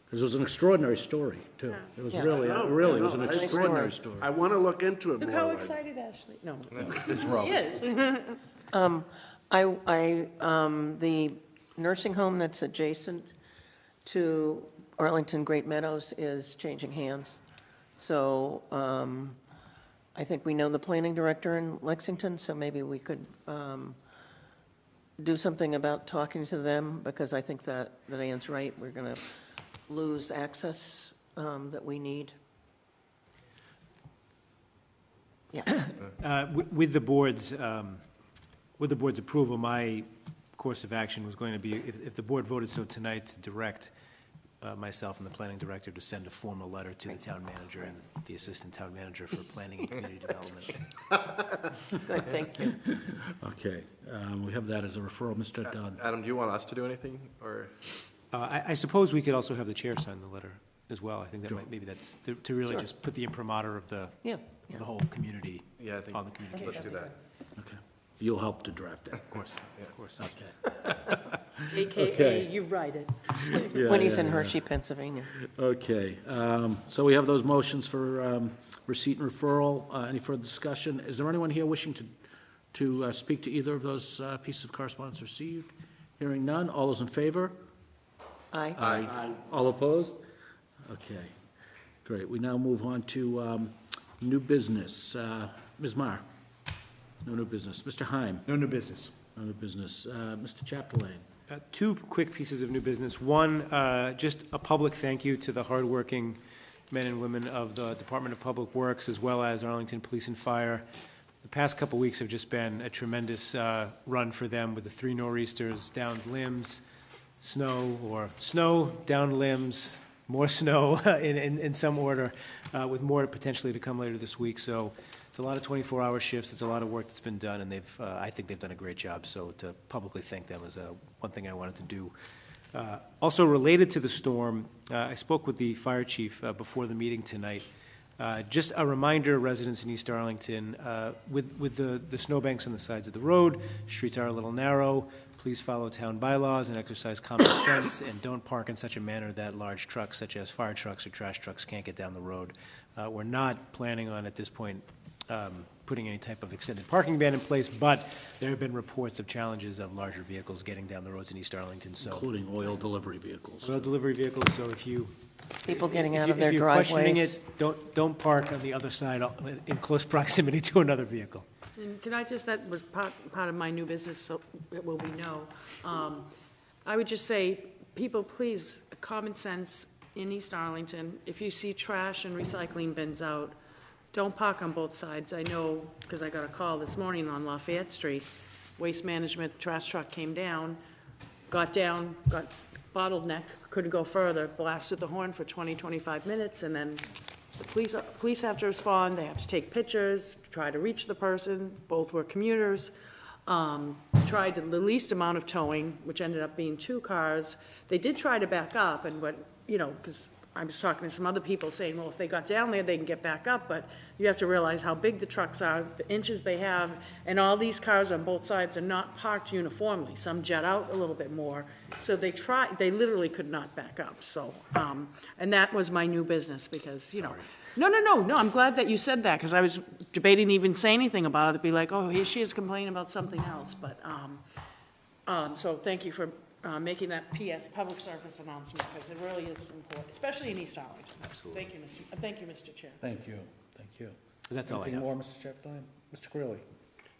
Because it was an extraordinary story, too. It was Yeah. really, No, really, it was no, an I- extraordinary story. I want to look into it Look more. how like- excited Ashley, no. It's wrong. He is. The nursing home that's adjacent to Arlington Great Meadows is changing hands. So I think we know the planning director in Lexington, so maybe we could do something about talking to them, because I think that Ann's right. We're going to lose access that we need. Yeah. With the board's approval, my course of action was going to be, if the board voted so tonight, to direct myself and the planning director to send a formal letter to the town manager and the assistant town manager for planning and community development. Good, thank you. Okay, we have that as a referral, Mr. Dunn. Adam, do you want us to do anything, or? I suppose we could also have the chair sign the letter as well. I think that might, maybe that's, to really Sure. just put the imprimatur of the Yeah. the whole community Yeah, I think, on the communication. let's do that. Okay. You'll help to draft that. Of course, of course. Okay. AKA, Okay. you write it. When he's in Hershey, Pennsylvania. Okay, so we have those motions for receipt and referral. Any further discussion? Is there anyone here wishing to speak to either of those pieces of correspondence received? Hearing none. All those in favor? Aye. Aye. All opposed? Okay, great. We now move on to new business. Ms. Marr? No new business. Mr. Heim? No new business. No new business. Mr. Chapdelaine? Two quick pieces of new business. One, just a public thank you to the hardworking men and women of the Department of Public Works, as well as Arlington Police and Fire. the past couple weeks have just been a tremendous run for them with the 3 nor'easters, downed limbs, snow, downed limbs, more snow in some order, with more potentially to come later this week. So it's a lot of 24-hour shifts. It's a lot of work that's been done, and I think they've done a great job. So to publicly thank them is one thing I wanted to do. Also related to the storm, I spoke with the fire chief before the meeting tonight. Just a reminder, residents in East Arlington, with the snowbanks on the sides of the road, streets are a little narrow. Please follow town bylaws and exercise common sense, and don't park in such a manner that large trucks, such as fire trucks or trash trucks, can't get down the road. We're not planning on, at this point, putting any type of extended parking ban in place, but there have been reports of challenges of larger vehicles getting down the roads in East Arlington, so. Including oil delivery vehicles. Oil delivery vehicles, so if you. People getting out of If their you're questioning driveways. it, don't park on the other side in close proximity to another vehicle. And can I just, that was part of my new business, so it will be no. I would just say, people, please, common sense in East Arlington, if you see trash and recycling bins out, don't park on both sides. I know, because I got a call this morning on Lafayette Street, Waste Management trash truck came down, got bottlenecked, couldn't go further, blasted the horn for 20, 25 minutes, and then the police have to respond. They have to take pictures, try to reach the person. Both were commuters. Tried the least amount of towing, which ended up being 2 cars. They did try to back up, and because I was talking to some other people saying, well, if they got down there, they can get back up, but you have to realize how big the trucks are, the inches they have, and all these cars on both sides are not parked uniformly. Some jet out a little bit more. So they literally could not back up. So, and that was my new business because, No, I'm glad that you said that, because I was debating even say anything about it, to be like, oh, here she is complaining about something else, but, so thank you for making that PS, public service announcement, because it really is important, especially in East Arlington. Absolutely. Thank you, Mr. Chair. Thank you, thank you. That's all I have. Anything more, Mr. Chapdelaine? Mr. Curley?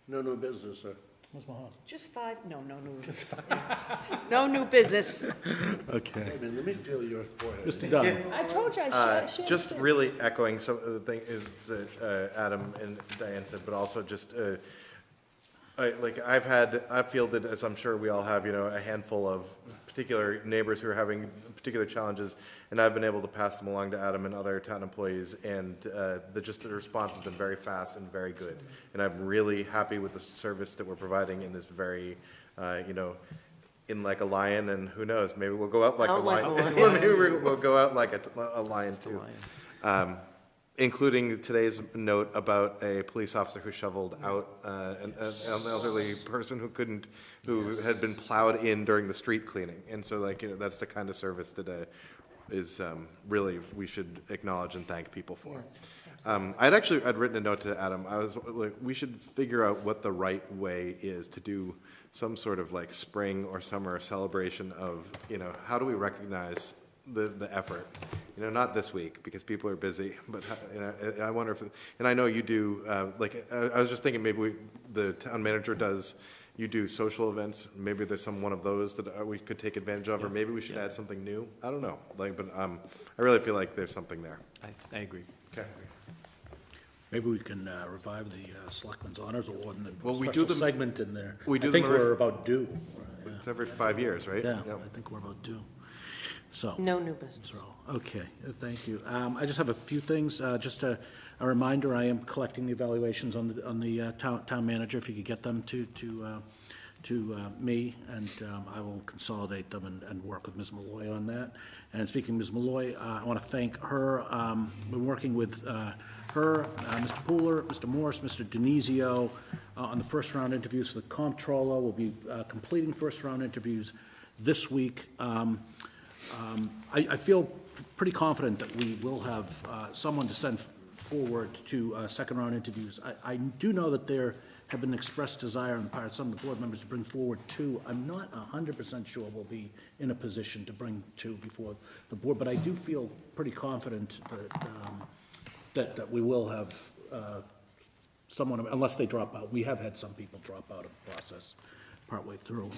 No business, sir. Ms. Mahan? Just 5, no new business. No new business. Okay. Hey, man, let me feel your forehead. Mr. Dunn? I told you I shared. Just really echoing some of the things that Adam and Diane said, but also just, I've fielded, as I'm sure we all have, a handful of particular neighbors who are having particular challenges, and I've been able to pass them along to Adam and other town employees, and the response has been very fast and very good. And I'm really happy with the service that we're providing in this very, in like a lion, and who knows, maybe we'll go out like a lion. Maybe we'll go out like a lion too. Including today's note about a police officer who shoveled out an elderly person who had been plowed in during the street cleaning. And so, that's the kind of service that is really we should acknowledge and thank people for. I'd written a note to Adam. I was like, we should figure out what the right way is to do some sort of spring or summer celebration of, how do we recognize the effort, not this week because people are busy, but I wonder if, and I know you do, I was just thinking maybe the town manager you do social events, maybe there's one of those that we could take advantage of, or maybe we should add something new. I don't know, but I really feel like there's something there. I agree. Okay. Maybe we can revive the Selectmen's Honors Award and Well, we special do them- segment in there. we do I think them every- we're about due. It's every 5 years, right? Yeah, Yep. I think we're about due. So. No new business. Okay, thank you. I just have a few things. Just a reminder, I am collecting the evaluations on the town manager. If you could get them to me, and I will consolidate them and work with Ms. Malloy on that. And speaking of Ms. Malloy, I want to thank her. Been working with her, Mr. Pooler, Mr. Morris, Mr. Denizio on the first round interviews for the comptroller. We'll be completing first round interviews this week. I feel pretty confident that we will have someone to send forward to second round interviews. I do know that there have been expressed desire on the part of some of the board members to bring forward 2. I'm not 100% sure we'll be in a position to bring 2 before the board, but I do feel pretty confident that we will have someone, unless they drop out. We have had some people drop out of the process partway through.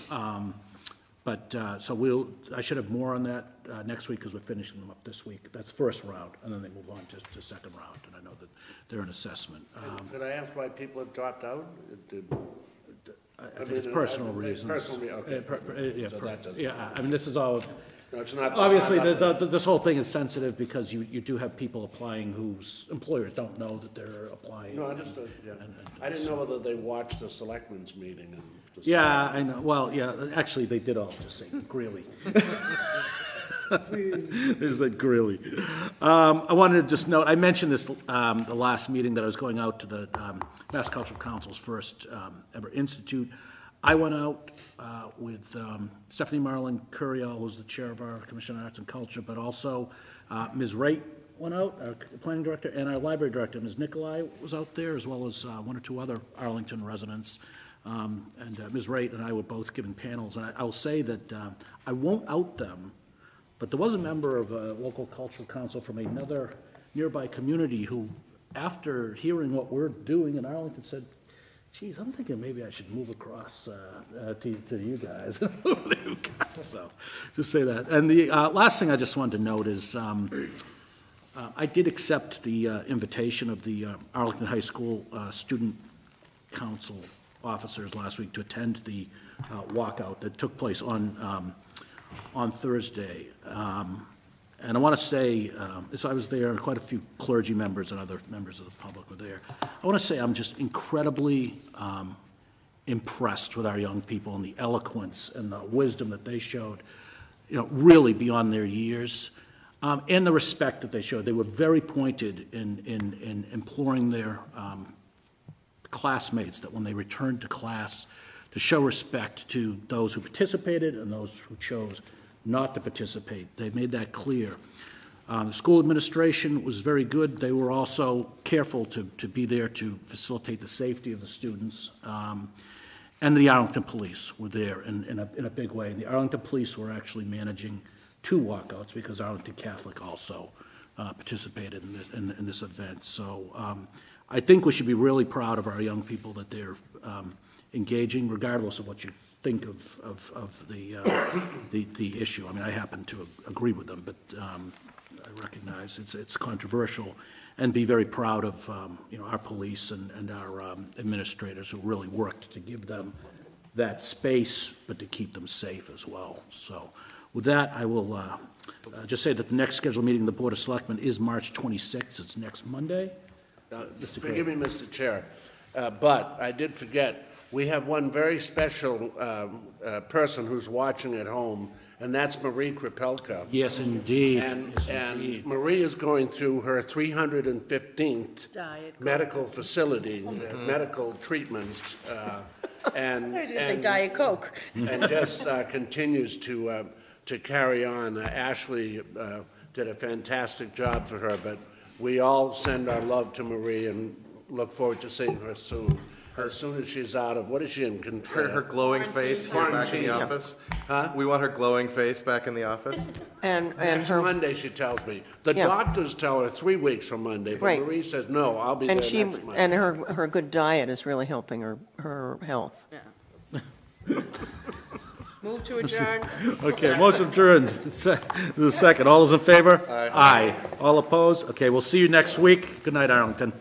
But, so I should have more on that next week because we're finishing them up this week. That's first round, and then they move on to second round, and I know that they're an assessment. Could I ask why people have dropped out? I think it's personal reasons. Personally, okay. Yeah, So that doesn't- yeah, I mean, this is all, No, it's not. obviously, this whole thing is sensitive because you do have people applying whose employers don't know that they're applying. No, I understood, yeah. I didn't know whether they watched the selectmen's meeting and. just- Yeah, I know, well, yeah, actually, they did all just say Greeley. They said Greeley. I wanted to just note, I mentioned this, the last meeting, that I was going out to the Mass Cultural Council's first ever institute. I went out with Stephanie Marlin Curiel, who's the chair of our Commission on Arts and Culture, but also Ms. Wright went out, our planning director, and our library director, Ms. Nicolai, was out there, as well as one or two other Arlington residents. And Ms. Wright and I were both giving panels, and I will say that I won't out them, but there was a member of a local cultural council from another nearby community who, after hearing what we're doing in Arlington, said, geez, I'm thinking maybe I should move across to you guys. So, just say that. And the last thing I just wanted to note is I did accept the invitation of the Arlington High School Student Council officers last week to attend the walkout that took place on Thursday. And I want to say, so I was there, and quite a few clergy members and other members of the public were there. I want to say I'm just incredibly impressed with our young people and the eloquence and the wisdom that they showed, really beyond their years, and the respect that they showed. They were very pointed in imploring their classmates that when they returned to class, to show respect to those who participated and those who chose not to participate. They made that clear. The school administration was very good. They were also careful to be there to facilitate the safety of the students. And the Arlington Police were there in a big way. And the Arlington Police were actually managing 2 walkouts because Arlington Catholic also participated in this event. So I think we should be really proud of our young people that they're engaging, regardless of what you think of the issue. I mean, I happen to agree with them, but I recognize it's controversial, and be very proud of our police and our administrators who really worked to give them that space, but to keep them safe as well. So with that, I will just say that the next scheduled meeting of the Board of Selectmen is March 26th. It's next Monday. Forgive me, Mr. Chair, but I did forget, we have one very special person who's watching at home, and that's Marie Kripelka. Yes, indeed. And Marie is going through her 315th medical facility, medical treatment, and I was going to say Diet Coke. and just continues to carry on. Ashley did a fantastic job for her, but we all send our love to Marie and look forward to seeing her soon. As soon as she's out of, what is she in? Her glowing face here back in the office. Huh? We want her glowing face back in the office. And Next her, Monday, she tells me. The Yeah. doctors tell her 3 weeks from Monday, but Right. Marie says, no, I'll be there and next she, Monday. and her good diet is really helping her health. Move to adjourn. Okay, motion adjourned. The second. All those in favor? Aye. All opposed? Okay, we'll see you next week. Good night, Arlington.